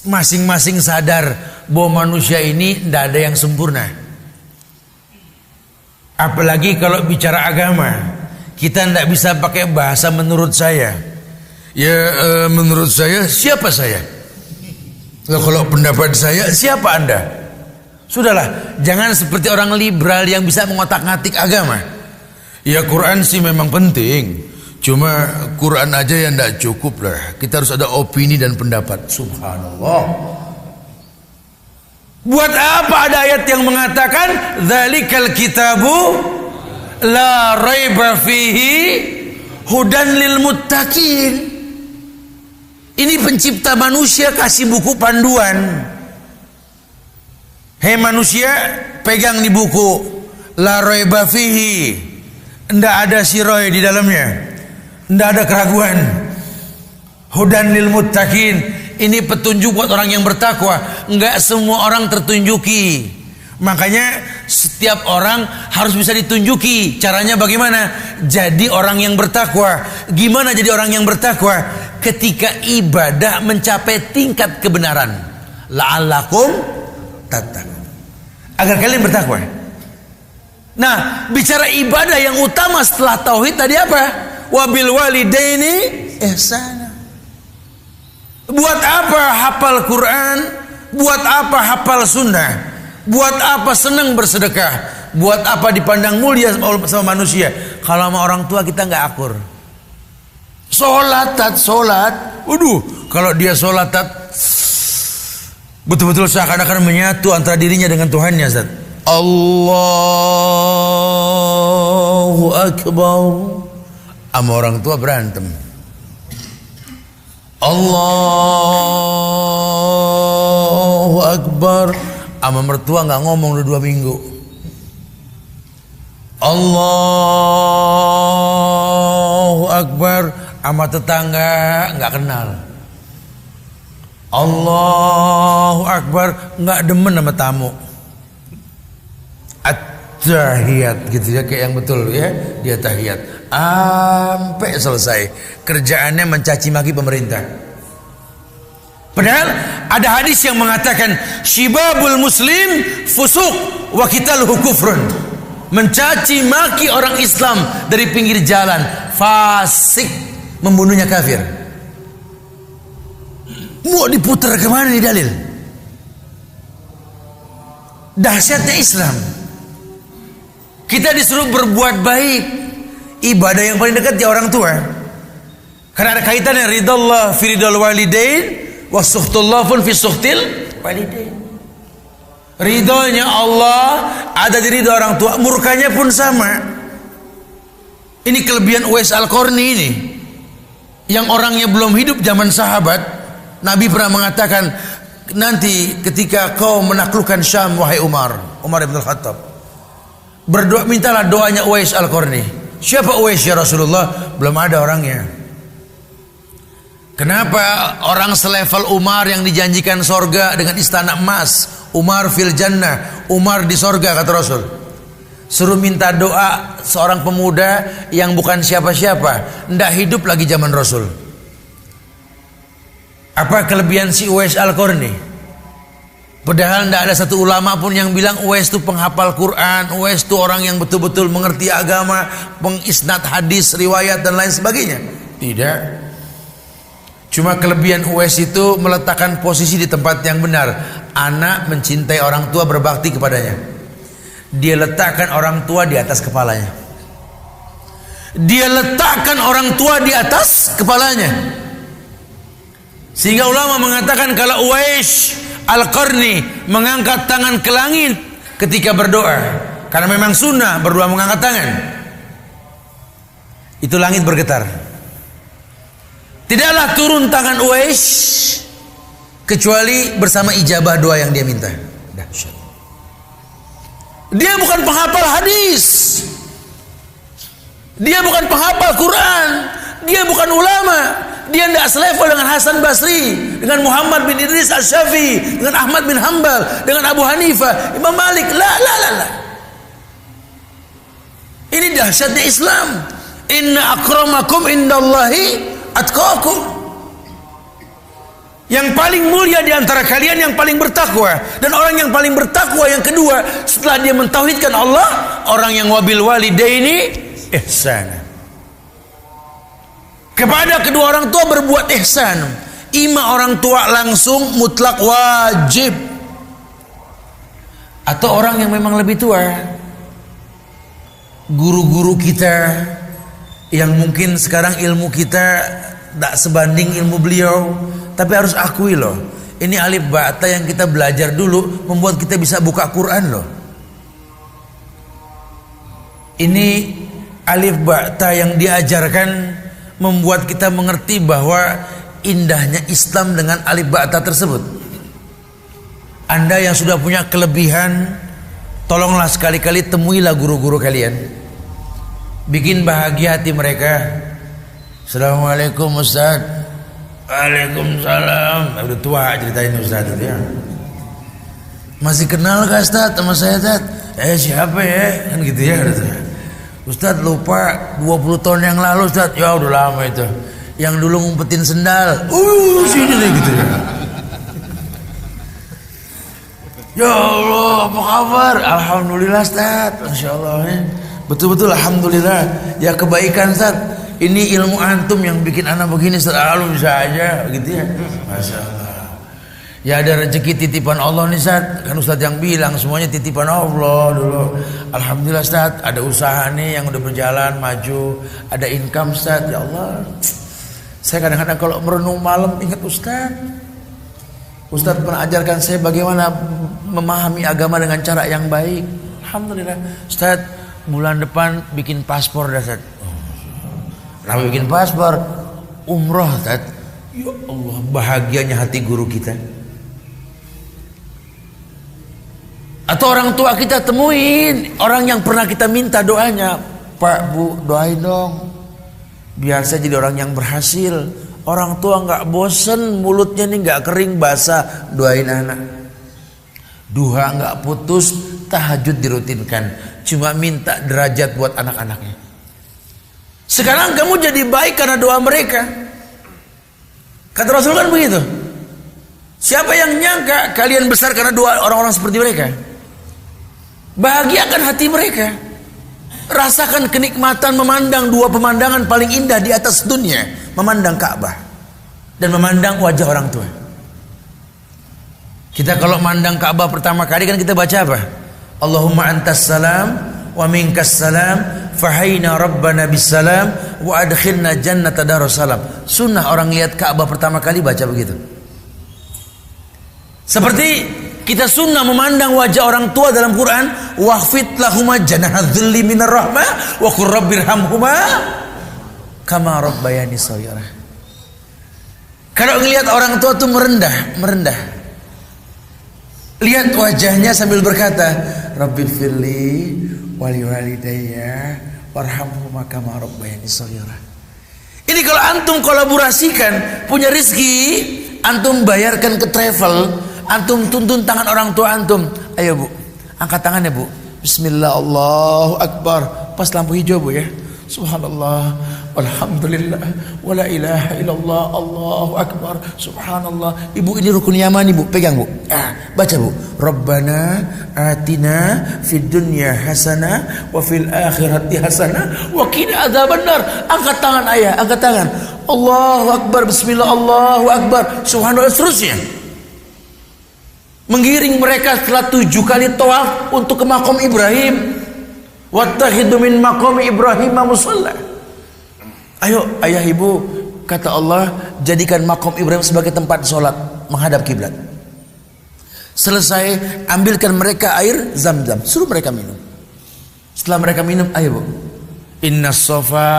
Masing-masing sadar bahwa manusia ini tidak ada yang sempurna. Apalagi kalau bicara agama, kita tidak bisa pakai bahasa menurut saya. Ya menurut saya, siapa saya? Kalau pendapat saya, siapa Anda? Sudahlah, jangan seperti orang liberal yang bisa mengotak-ngatik agama. Ya Quran sih memang penting, cuma Quran aja yang tidak cukup lah. Kita harus ada opini dan pendapat. Subhanallah. Buat apa ada ayat yang mengatakan dzalikal kitabu la raiba fihi hudan lil muttaqin? Ini pencipta manusia kasih buku panduan. Hei manusia, pegang di buku la raiba fihi. Ndak ada siroy di dalamnya, ndak ada keraguan. Hudan lil muttaqin, ini petunjuk buat orang yang bertakwa. Enggak semua orang tertunjuki. Makanya setiap orang harus bisa ditunjuki. Caranya bagaimana? Jadi orang yang bertakwa. Gimana jadi orang yang bertakwa? Ketika ibadah mencapai tingkat kebenaran, la'allakum tattaqun, agar kalian bertakwa. Nah, bicara ibadah yang utama setelah tauhid tadi apa? Wabil walidaini ihsana. Buat apa hafal Quran? Buat apa hafal sunnah? Buat apa senang bersedekah? Buat apa dipandang mulia sama manusia? Kalau sama orang tua kita nggak akur. Sholat. Waduh, kalau dia sholat betul-betul seakan-akan menyatu antara dirinya dengan Tuhannya, Ustaz. Allahu Akbar. Sama orang tua berantem. Allahu Akbar. Sama mertua nggak ngomong udah 2 minggu. Allahu Akbar. Sama tetangga nggak kenal. Allahu Akbar, nggak demen sama tamu. At-tahiyat gitu ya, kayak yang betul ya, dia tahiyat sampai selesai. Kerjaannya mencaci maki pemerintah. Padahal ada hadis yang mengatakan syibabul muslim fusuq wa qitaluhu kufrun. Mencaci maki orang Islam dari pinggir jalan fasik, membunuhnya kafir. Mau diputar kemana nih dalil? Dahsyatnya Islam. Kita disuruh berbuat baik. Ibadah yang paling dekat di orang tua. Karena ada kaitannya ridallah fi ridal walidain wa suhtullah pun fi suhtil walidain. Ridhonya Allah ada di ridho orang tua, murkanya pun sama. Ini kelebihan Uwais Al-Qarni ini. Yang orangnya belum hidup zaman sahabat, Nabi pernah mengatakan, nanti ketika kau menaklukkan Syam wahai Umar ibn Al-Khattab, berdoa, mintalah doanya Uwais Al-Qarni. Siapa Uwais ya Rasulullah? Belum ada orangnya. Kenapa orang selevel Umar yang dijanjikan sorga dengan istana emas? Umar fil jannah, Umar di sorga kata Rasul. Suruh minta doa seorang pemuda yang bukan siapa-siapa, ndak hidup lagi zaman Rasul. Apa kelebihan si Uwais Al-Qarni? Padahal ndak ada satu ulama pun yang bilang Uwais itu penghafal Quran, Uwais itu orang yang betul-betul mengerti agama, pengisnad hadis, riwayat dan lain sebagainya. Tidak. Cuma kelebihan Uwais itu meletakkan posisi di tempat yang benar. Anak mencintai orang tua, berbakti kepadanya. Dia letakkan orang tua di atas kepalanya. Dia letakkan orang tua di atas kepalanya. Sehingga ulama mengatakan kalau Uwais Al-Qarni mengangkat tangan ke langit ketika berdoa, karena memang sunnah berdoa mengangkat tangan, itu langit bergetar. Tidaklah turun tangan Uwais kecuali bersama ijabah doa yang dia minta. Dahsyat. Dia bukan penghafal hadis, dia bukan penghafal Quran, dia bukan ulama, dia tidak selevel dengan Hasan Basri, dengan Muhammad bin Idris Asy-Syafi'i, dengan Ahmad bin Hanbal, dengan Abu Hanifah, Imam Malik. La. Ini dahsyatnya Islam. Inna akramakum indallahi atqakum. Yang paling mulia di antara kalian yang paling bertakwa. Dan orang yang paling bertakwa yang kedua setelah dia mentauhidkan Allah, orang yang wabil walidaini ihsana. Kepada kedua orang tua berbuat ihsan. Ima orang tua langsung mutlak wajib, atau orang yang memang lebih tua, guru-guru kita yang mungkin sekarang ilmu kita tak sebanding ilmu beliau, tapi harus akui loh, ini alif ba ta yang kita belajar dulu membuat kita bisa buka Quran loh. Ini alif ba ta yang diajarkan membuat kita mengerti bahwa indahnya Islam dengan alif ba ta tersebut. Anda yang sudah punya kelebihan, tolonglah sekali-kali temuilah guru-guru kalian, bikin bahagia hati mereka. Assalamualaikum Ustaz. Waalaikumsalam. Udah tua ceritain Ustaz itu ya. Masih kenal gak Ustaz sama saya Ustaz? Siapa ya? Kan gitu ya. Ustaz lupa 20 tahun yang lalu Ustaz. Ya udah lama itu. Yang dulu ngumpetin sendal. Sini deh gitu ya. Ya Allah, apa kabar? Alhamdulillah Ustaz. Masya Allah ya. Betul-betul alhamdulillah. Ya kebaikan Ustaz. Ini ilmu antum yang bikin anak begini selalu bisa aja gitu ya. Masya Allah. Ya ada rezeki titipan Allah nih Ustaz. Kan Ustaz yang bilang semuanya titipan Allah dulu. Alhamdulillah Ustaz, ada usaha nih yang udah berjalan maju, ada income Ustaz. Ya Allah. Saya kadang-kadang kalau merenung malam ingat Ustaz. Ustaz pernah ajarkan saya bagaimana memahami agama dengan cara yang baik. Alhamdulillah. Ustaz, bulan depan bikin paspor dah Ustaz. Kenapa bikin paspor? Umroh Ustaz. Ya Allah, bahagianya hati guru kita. Atau orang tua kita temuin, orang yang pernah kita minta doanya, Pak Bu doain dong biar saya jadi orang yang berhasil. Orang tua gak bosen, mulutnya nih gak kering basah, doain anak. Duha gak putus, tahajud dirutinkan, cuma minta derajat buat anak-anaknya. Sekarang kamu jadi baik karena doa mereka. Kata Rasul kan begitu. Siapa yang nyangka kalian besar karena doa orang-orang seperti mereka? Bahagiakan hati mereka. Rasakan kenikmatan memandang dua pemandangan paling indah di atas dunia. Memandang Ka'bah dan memandang wajah orang tua. Kita kalau memandang Ka'bah pertama kali kan kita baca apa? Allahumma antas salam wa minkas salam fahayna rabbana bisalam wa adkhilna jannata darussalam. Sunnah orang lihat Ka'bah pertama kali baca begitu. Seperti kita sunnah memandang wajah orang tua dalam Quran, wakhfid lahuma janahadzulli minar rahmah wa qur rabbirhamhuma kama rabbayani shaghira. Kalau ngelihat orang tua tuh merendah. Lihat wajahnya sambil berkata, Rabbil firli wali walidayya warhamhuma kama rabbayani shaghira. Ini kalau antum kolaborasikan, punya rezeki, antum bayarkan ke travel, antum tuntun tangan orang tua antum. Ayo Bu, angkat tangannya Bu. Bismillah, Allahu Akbar. Pas lampu hijau Bu ya. Subhanallah, walhamdulillah, wala ilaha illallah, Allahu Akbar, subhanallah. Ibu ini rukun yamani Bu, pegang Bu. Baca Bu. Rabbana atina fid dunya hasanah wa fil akhirati hasanah wa qina adzabannar. Angkat tangan ayah, angkat tangan. Allahu Akbar, bismillah, Allahu Akbar, subhanallah, seterusnya. Menggiring mereka setelah 7 kali tawaf untuk ke makam Ibrahim. Wattakhidhu min maqami Ibrahim musalla. Ayo ayah ibu, kata Allah, jadikan makam Ibrahim sebagai tempat sholat menghadap kiblat. Selesai, ambilkan mereka air Zam-Zam, suruh mereka minum. Setelah mereka minum, ayo Bu. Inna safa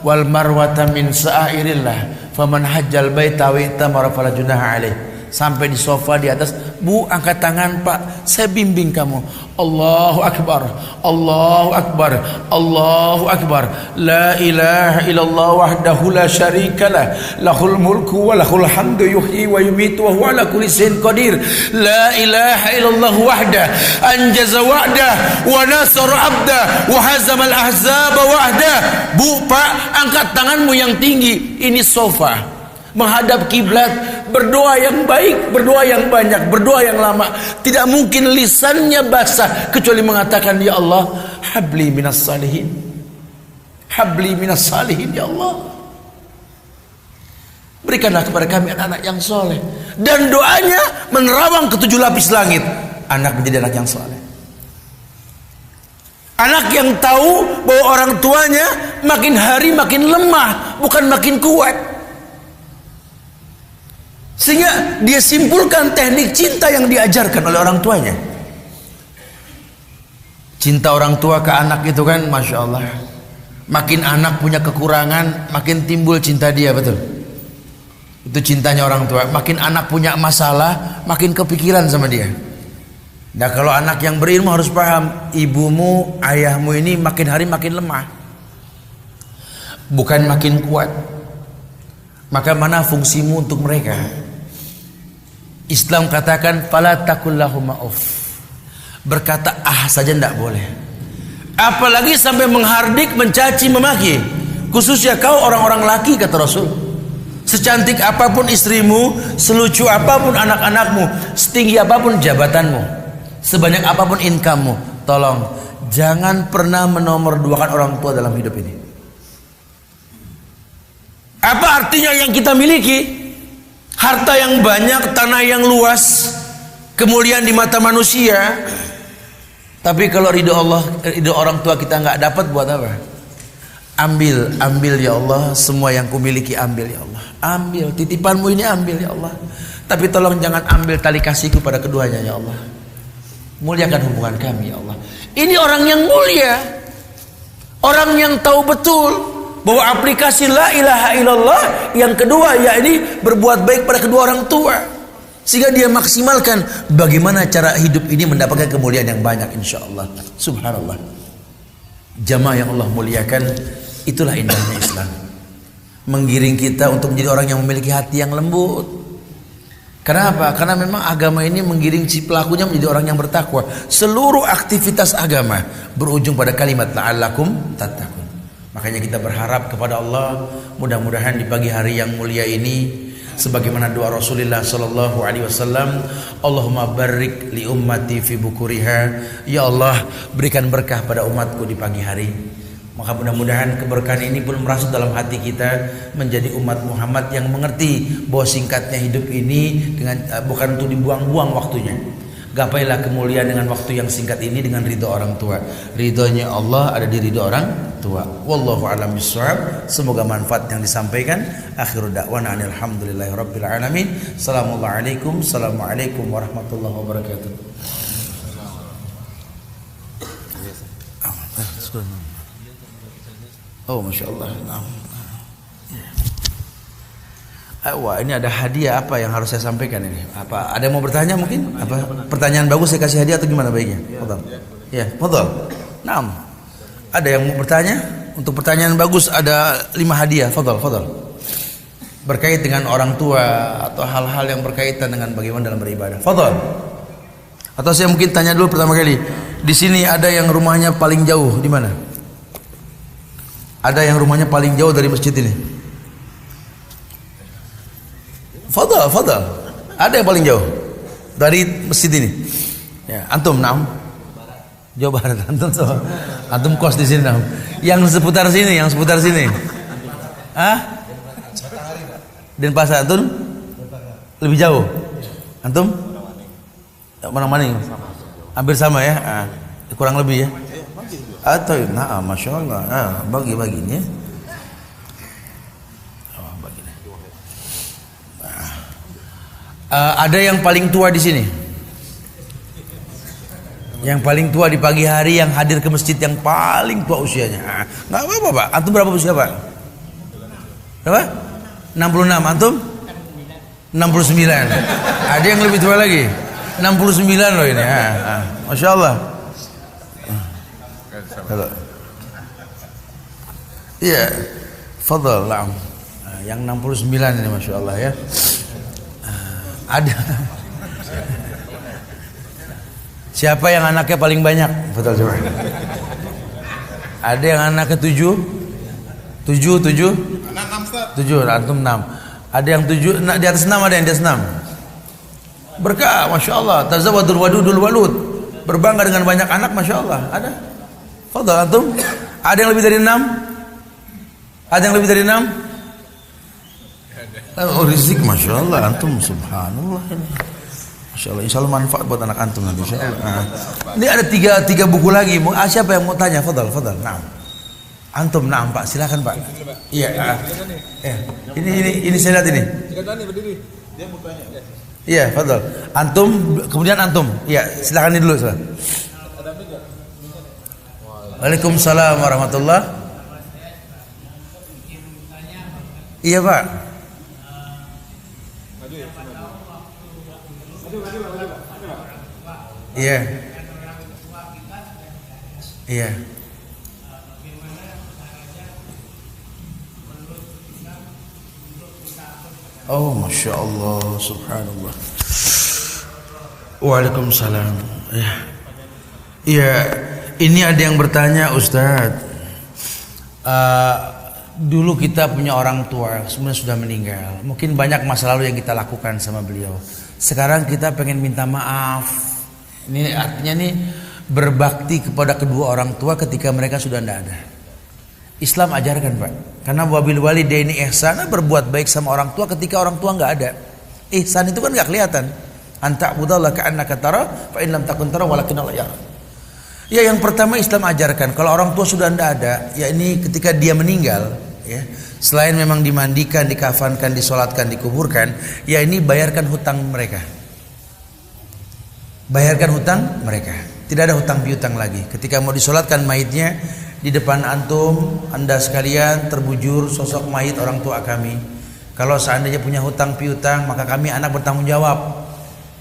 wal marwata min sa'airillah faman hajjal baita wa itamara fala junaha alaih. Sampai di sofa di atas, Bu angkat tangan Pak, saya bimbing kamu. Allahu Akbar, Allahu Akbar, Allahu Akbar. La ilaha illallah wahdahu la syarikalah, lahul mulku wa lahul hamdu yuhyi wa yumitu wa huwa ala kulli syai'in qadir. La ilaha illallah wahdah anjaza wa'dah wa nasara 'abdah wa hazamal ahzaba wahdah. Bu Pak, angkat tanganmu yang tinggi. Ini sofa menghadap kiblat, berdoa yang baik, berdoa yang banyak, berdoa yang lama. Tidak mungkin lisannya basah kecuali mengatakan, ya Allah, habli minas salihin, habli minas salihin, ya Allah, berikanlah kepada kami anak-anak yang soleh. Dan doanya menerawang ke 7 lapis langit, anak menjadi anak yang soleh. Anak yang tahu bahwa orang tuanya makin hari makin lemah, bukan makin kuat. Sehingga dia simpulkan teknik cinta yang diajarkan oleh orang tuanya. Cinta orang tua ke anak itu kan Masya Allah, makin anak punya kekurangan, makin timbul cinta dia, betul. Itu cintanya orang tua. Makin anak punya masalah, makin kepikiran sama dia. Nah kalau anak yang berilmu harus paham, ibumu, ayahmu ini makin hari makin lemah, bukan makin kuat. Maka mana fungsimu untuk mereka? Islam katakan fala taqul lahum uff. Berkata saja tidak boleh. Apalagi sampai menghardik, mencaci, memaki. Khususnya kau orang-orang laki, kata Rasul. Secantik apapun istrimu, selucu apapun anak-anakmu, setinggi apapun jabatanmu, sebanyak apapun income-mu, tolong jangan pernah menomorduakan orang tua dalam hidup ini. Apa artinya yang kita miliki? Harta yang banyak, tanah yang luas, kemuliaan di mata manusia. Tapi kalau ridho Allah, ridho orang tua kita nggak dapat, buat apa? Ambil, ambil ya Allah, semua yang kumiliki ambil ya Allah. Ambil, titipanmu ini ambil ya Allah. Tapi tolong jangan ambil tali kasihku pada keduanya ya Allah. Muliakan hubungan kami ya Allah. Ini orang yang mulia, orang yang tahu betul bahwa aplikasi la ilaha illallah yang kedua yakni berbuat baik pada kedua orang tua, sehingga dia maksimalkan bagaimana cara hidup ini mendapatkan kemuliaan yang banyak insyaallah. Subhanallah. Jamaah yang Allah muliakan, itulah indahnya Islam, menggiring kita untuk menjadi orang yang memiliki hati yang lembut. Kenapa? Karena memang agama ini menggiring si pelakunya menjadi orang yang bertakwa. Seluruh aktivitas agama berujung pada kalimat la'allakum tattaqun. Makanya kita berharap kepada Allah, mudah-mudahan di pagi hari yang mulia ini, sebagaimana doa Rasulullah sallallahu alaihi wasallam, Allahumma barik li ummati fi bukuriha, ya Allah berikan berkah pada umatku di pagi hari. Maka mudah-mudahan keberkahan ini pun merasuk dalam hati kita, menjadi umat Muhammad yang mengerti bahwa singkatnya hidup ini dengan bukan untuk dibuang-buang waktunya. Gapailah kemuliaan dengan waktu yang singkat ini dengan ridho orang tua. Ridhonya Allah ada di ridho orang tua. Wallahu a'lam bishawab. Semoga manfaat yang disampaikan. Akhiru da'wana alhamdulillahirabbil alamin. Assalamualaikum warahmatullahi wabarakatuh. Oh Masya Allah. Wah, ini ada hadiah apa yang harus saya sampaikan ini? Apa ada yang mau bertanya mungkin? Apa pertanyaan bagus saya kasih hadiah atau gimana baiknya? Fadhal. Ya, fadhal. Naam. Ada yang mau bertanya? Untuk pertanyaan bagus ada 5 hadiah. Fadhal. Berkait dengan orang tua atau hal-hal yang berkaitan dengan bagaimana dalam beribadah. Fadhal. Atau saya mungkin tanya dulu pertama kali. Di sini ada yang rumahnya paling jauh di mana? Ada yang rumahnya paling jauh dari masjid ini? Fadhal. Ada yang paling jauh dari masjid ini? Ya, antum, naam. Jawa Barat, antum kos di sini, naam. Yang seputar sini. Ah? Denpasar, antum? Lebih jauh. Antum? Mana-mana? Hampir sama ya? Kurang lebih ya? Atau, nah, masya Allah. Bagi-bagi ini. Ada yang paling tua di sini? Yang paling tua di pagi hari yang hadir ke masjid yang paling tua usianya. Nggak apa-apa Pak. Antum berapa usia Pak? Berapa? 66. Antum? 69. Ada yang lebih tua lagi. 69 loh ini. Masya Allah. Iya. Fadhal. Yang 69 ini Masya Allah ya. Ada. Siapa yang anaknya paling banyak? Betul coba. Ada yang anaknya 7? 7? 7, antum 6. Ada yang 7, di atas 6, ada yang di atas 6. Berkah, Masya Allah. Tazawadul wadudul walud. Berbangga dengan banyak anak, Masya Allah. Ada? Fadhal antum? Ada yang lebih dari 6? Ada yang lebih dari 6? Oh, rizki, Masya Allah. Antum, subhanallah ini. Masya Allah, insya Allah manfaat buat anak antum nanti. Insya Allah. Ini ada tiga buku lagi. Siapa yang mau tanya? Fadhal. Nah, antum, nah Pak, silakan Pak. Iya. Ini saya lihat ini. Berdiri. Dia mau tanya. Iya, Fadhal. Antum, kemudian antum. Iya, silakan ini dulu. Waalaikumsalam warahmatullah. Iya Pak. Iya. Oh, Masya Allah, subhanallah. Waalaikumsalam. Iya, ini ada yang bertanya, Ustadz. Dulu kita punya orang tua, sebenarnya sudah meninggal. Mungkin banyak masa lalu yang kita lakukan sama beliau. Sekarang kita pengen minta maaf. Ini artinya nih berbakti kepada kedua orang tua ketika mereka sudah tidak ada. Islam ajarkan Pak. Karena wabil walidaini ihsana, berbuat baik sama orang tua ketika orang tua nggak ada. Ihsan itu kan nggak kelihatan. Anta budallah ka'annaka tara fa in lam takun tara walakin Allah yara. Ya, yang pertama Islam ajarkan kalau orang tua sudah tidak ada, ya ini ketika dia meninggal, ya selain memang dimandikan, dikafankan, disolatkan, dikuburkan, ya ini bayarkan hutang mereka. Bayarkan hutang mereka. Tidak ada hutang piutang lagi. Ketika mau disolatkan mayitnya, di depan antum, anda sekalian terbujur sosok mayit orang tua kami. Kalau seandainya punya hutang piutang, maka kami anak bertanggung jawab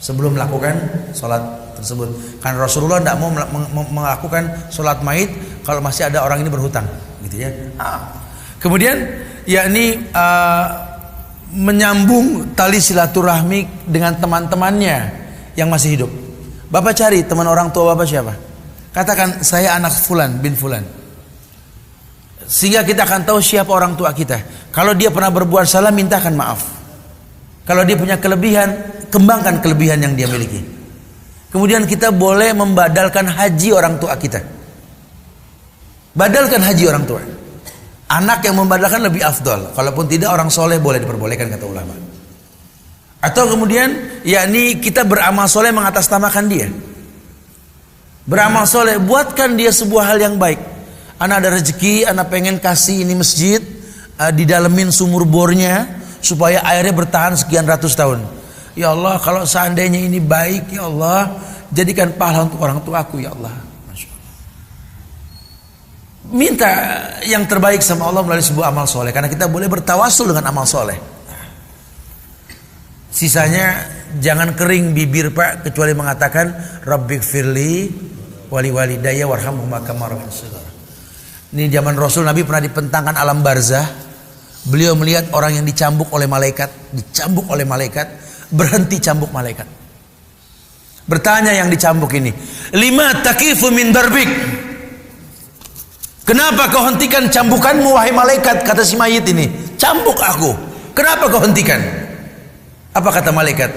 sebelum melakukan solat tersebut. Karena Rasulullah tidak mau melakukan solat mayit kalau masih ada orang ini berhutang, gitu ya. Kemudian, yakni menyambung tali silaturahmi dengan teman-temannya yang masih hidup. Bapak cari teman orang tua bapak siapa? Katakan saya anak fulan bin fulan. Sehingga kita akan tahu siapa orang tua kita. Kalau dia pernah berbuat salah, mintakan maaf. Kalau dia punya kelebihan, kembangkan kelebihan yang dia miliki. Kemudian kita boleh membadalkan haji orang tua kita. Badalkan haji orang tua. Anak yang membadalkan lebih afdal. Kalaupun tidak, orang soleh boleh diperbolehkan kata ulama. Atau kemudian yakni kita beramal soleh mengatasnamakan dia. Beramal soleh, buatkan dia sebuah hal yang baik. Anak ada rezeki, anak pengen kasih ini masjid, didalemin sumur bornya supaya airnya bertahan sekian ratus tahun. Ya Allah, kalau seandainya ini baik, ya Allah, jadikan pahala untuk orang tuaku, ya Allah. Masya Allah. Minta yang terbaik sama Allah melalui sebuah amal soleh, karena kita boleh bertawasul dengan amal soleh. Sisanya jangan kering bibir Pak, kecuali mengatakan Rabbighfirli wali walidayya warhamhuma kama rabbayani shaghira. Ini zaman Rasul, Nabi pernah dipentangkan alam barzah. Beliau melihat orang yang dicambuk oleh malaikat, berhenti cambuk malaikat. Bertanya yang dicambuk ini, lima takifu min darbik. Kenapa kau hentikan cambukanmu wahai malaikat? Kata si mayit ini, cambuk aku. Kenapa kau hentikan? Apa kata malaikat?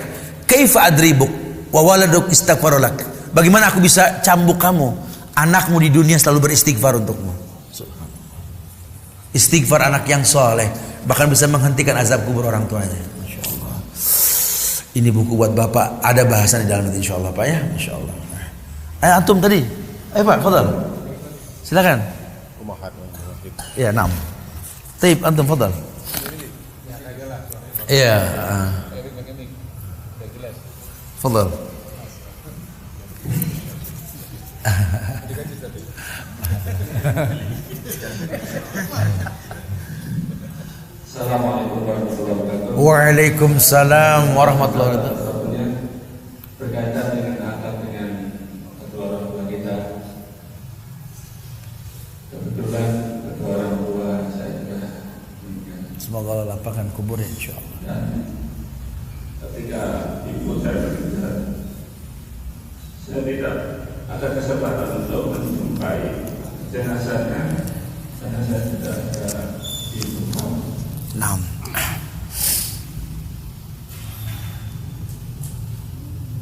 Kaifa adribuk wa waladuk istaghfarulak. Bagaimana aku bisa cambuk kamu? Anakmu di dunia selalu beristighfar untukmu. Istighfar anak yang soleh bahkan bisa menghentikan azab kubur orang tuanya. Masya Allah. Ini buku buat bapak, ada bahasan di dalam nanti insya Allah pak ya. Masya Allah. Antum tadi, pak, fadal. Silakan. Ya, 6. Taib, antum fadal. Iya. Fadal. Assalamualaikum warahmatullahi wabarakatuh. Waalaikumsalam warahmatullahi wabarakatuh. Berkaitan dengan akad dengan kedua orang tua kita. Kebetulan kedua orang tua saya juga meninggal. Semoga Allah lapangkan kuburnya insyaallah. Dan ketika ibu saya meninggal, saya tidak ada kesempatan untuk menjumpai jenazahnya karena saya tidak ada di rumah. 6.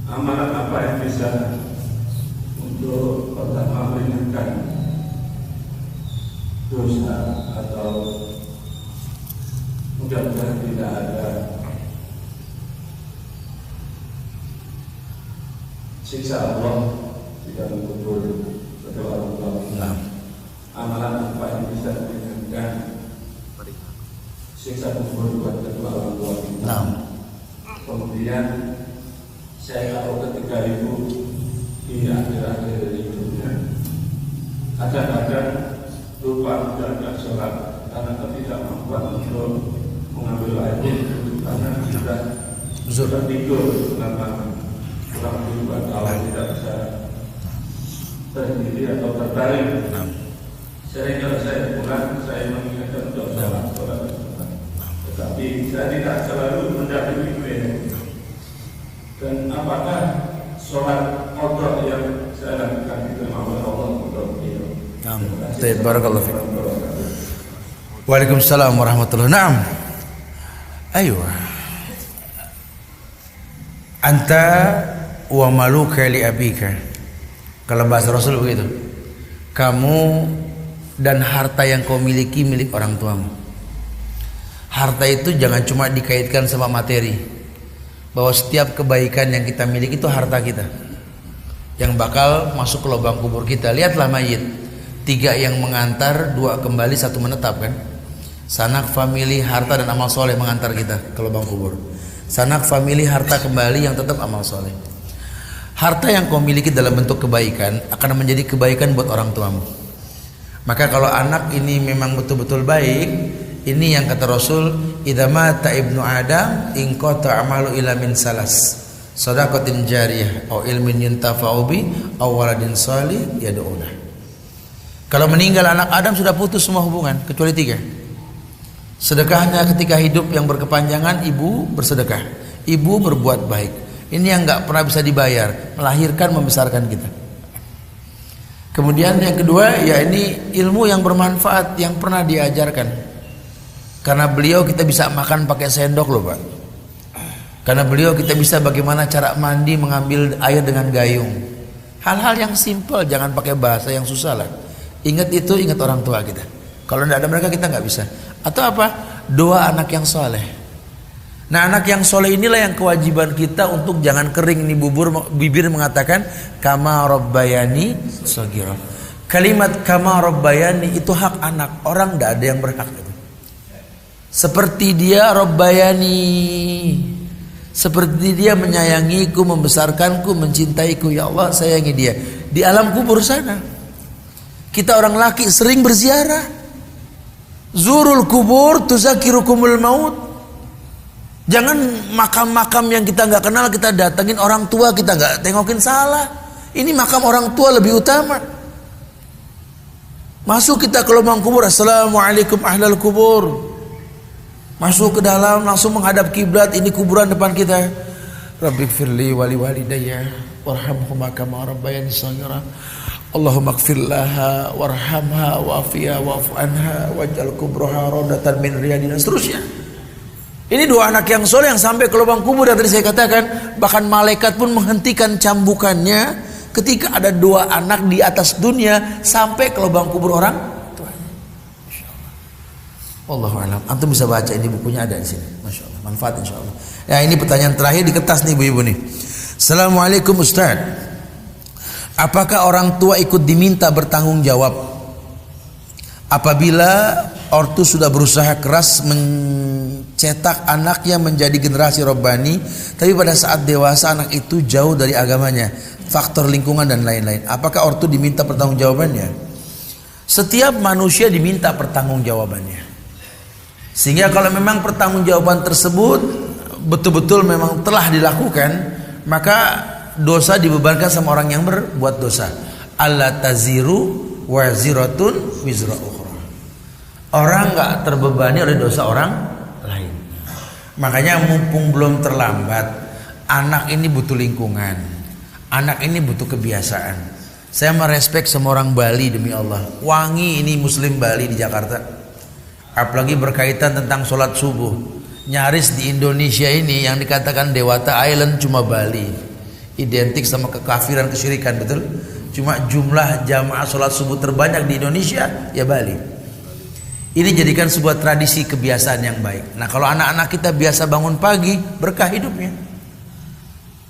Amanat apa yang bisa untuk pertama meringankan dosa atau mudah-mudahan tidak ada siksa Allah di dalam kubur kedua orang tua kita. Amalan apa yang bisa meringankan siksa kubur buat kedua orang tua kita. Kemudian saya tahu ketika ibu di akhir-akhir hidupnya kadang-kadang lupa menjalankan sholat karena ketidakmampuan untuk mengambil air karena sudah tidur selama kurang lebih 2 tahun tidak bisa berdiri atau terbaring. Sering kalau saya pulang saya mengingatkan untuk sholat. Tetapi saya tidak selalu mendapati itu. Dan apakah sholat qadha yang saya lakukan diterima oleh Allah untuk beliau? Barakallahu fiik. Waalaikumsalam warahmatullahi wabarakatuh. Ayo. Anta wa maluka li abika. Kalau bahasa Rasul begitu. Kamu dan harta yang kau miliki milik orang tuamu. Harta itu jangan cuma dikaitkan sama materi. Bahwa setiap kebaikan yang kita miliki itu harta kita yang bakal masuk ke lubang kubur kita. Lihatlah mayit, 3 yang mengantar, 2 kembali, 1 menetap kan. Sanak, famili, harta dan amal soleh mengantar kita ke lubang kubur. Sanak, famili, harta kembali yang tetap amal soleh. Harta yang kau miliki dalam bentuk kebaikan akan menjadi kebaikan buat orang tuamu. Maka kalau anak ini memang betul-betul baik, ini yang kata Rasul, idza mata ibnu adam in qata amalu ila min salas, shadaqatin jariyah aw ilmin yuntafa'u bi aw waladin shalih yad'una. Kalau meninggal anak Adam sudah putus semua hubungan kecuali 3. Sedekahnya ketika hidup yang berkepanjangan, ibu bersedekah, ibu berbuat baik. Ini yang enggak pernah bisa dibayar, melahirkan membesarkan kita. Kemudian yang kedua, ya ini ilmu yang bermanfaat yang pernah diajarkan. Karena beliau kita bisa makan pakai sendok loh Pak. Karena beliau kita bisa bagaimana cara mandi, mengambil air dengan gayung. Hal-hal yang simpel, jangan pakai bahasa yang susah lah. Ingat itu, ingat orang tua kita. Kalau tidak ada mereka kita nggak bisa. Atau apa? Doa anak yang soleh. Nah anak yang soleh inilah yang kewajiban kita untuk jangan kering nih bibir mengatakan kama rabbayani shaghira. Kalimat kama rabbayani itu hak anak, orang tidak ada yang berhak. Seperti dia rabbayani, seperti dia menyayangiku, membesarkanku, mencintaiku. Ya Allah sayangi dia. Di alam kubur sana kita orang laki sering berziarah. Zurul kubur tuzakirukumul maut. Jangan makam-makam yang kita nggak kenal kita datengin, orang tua kita nggak tengokin, salah. Ini makam orang tua lebih utama. Masuk kita ke lubang kubur, assalamualaikum ahlal kubur. Masuk ke dalam langsung menghadap kiblat, ini kuburan depan kita. Rabbighfirli wali walidayya warhamhuma kama rabbayani shaghira. Allahumma ighfir laha warhamha wa'afiha wa'fu anha waj'al kubraha rawdatan min riyadina, seterusnya. Ini dua anak yang soleh yang sampai ke lubang kubur yang tadi saya katakan, bahkan malaikat pun menghentikan cambukannya ketika ada dua anak di atas dunia sampai ke lubang kubur orang tuanya. Masyaallah. Wallahu a'lam. Antum bisa baca, ini bukunya ada di sini. Masyaallah, manfaat insyaallah. Ya, ini pertanyaan terakhir di kertas nih ibu-ibu nih. Assalamualaikum Ustaz. Apakah orang tua ikut diminta bertanggung jawab apabila ortu sudah berusaha keras mencetak anaknya menjadi generasi robbani, tapi pada saat dewasa anak itu jauh dari agamanya, faktor lingkungan dan lain-lain? Apakah ortu diminta pertanggungjawabannya? Setiap manusia diminta pertanggungjawabannya. Sehingga kalau memang pertanggungjawaban tersebut betul-betul memang telah dilakukan, maka dosa dibebankan sama orang yang berbuat dosa. Alla taziru waziratun wizra ukhra. Orang nggak terbebani oleh dosa orang lain. Makanya mumpung belum terlambat, anak ini butuh lingkungan, anak ini butuh kebiasaan. Saya merespek semua orang Bali demi Allah. Wangi ini Muslim Bali di Jakarta. Apalagi berkaitan tentang sholat subuh. Nyaris di Indonesia ini yang dikatakan Dewata Island cuma Bali. Identik sama kekafiran, kesyirikan, betul? Cuma jumlah jamaah sholat subuh terbanyak di Indonesia ya Bali. Ini jadikan sebuah tradisi kebiasaan yang baik. Nah, kalau anak-anak kita biasa bangun pagi, berkah hidupnya.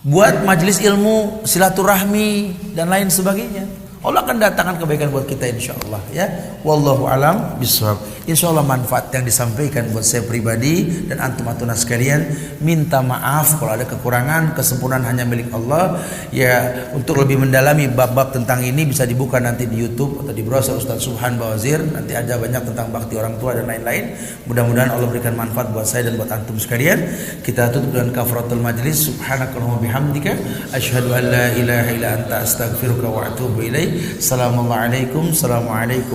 Buat majelis ilmu, silaturahmi dan lain sebagainya. Allah akan datangkan kebaikan buat kita insyaallah ya. Wallahu alam bishawab. Insyaallah manfaat yang disampaikan buat saya pribadi dan antum-antum sekalian. Minta maaf kalau ada kekurangan, kesempurnaan hanya milik Allah. Ya, untuk lebih mendalami bab-bab tentang ini bisa dibuka nanti di YouTube atau di browser Ustaz Subhan Bawazir. Nanti ada banyak tentang bakti orang tua dan lain-lain. Mudah-mudahan Allah berikan manfaat buat saya dan buat antum sekalian. Kita tutup dengan kafaratul majlis. Subhanakallahumma bihamdika asyhadu an la ilaha illa anta astaghfiruka wa atubu ilaik. Assalamualaikum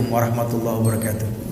warahmatullahi wabarakatuh.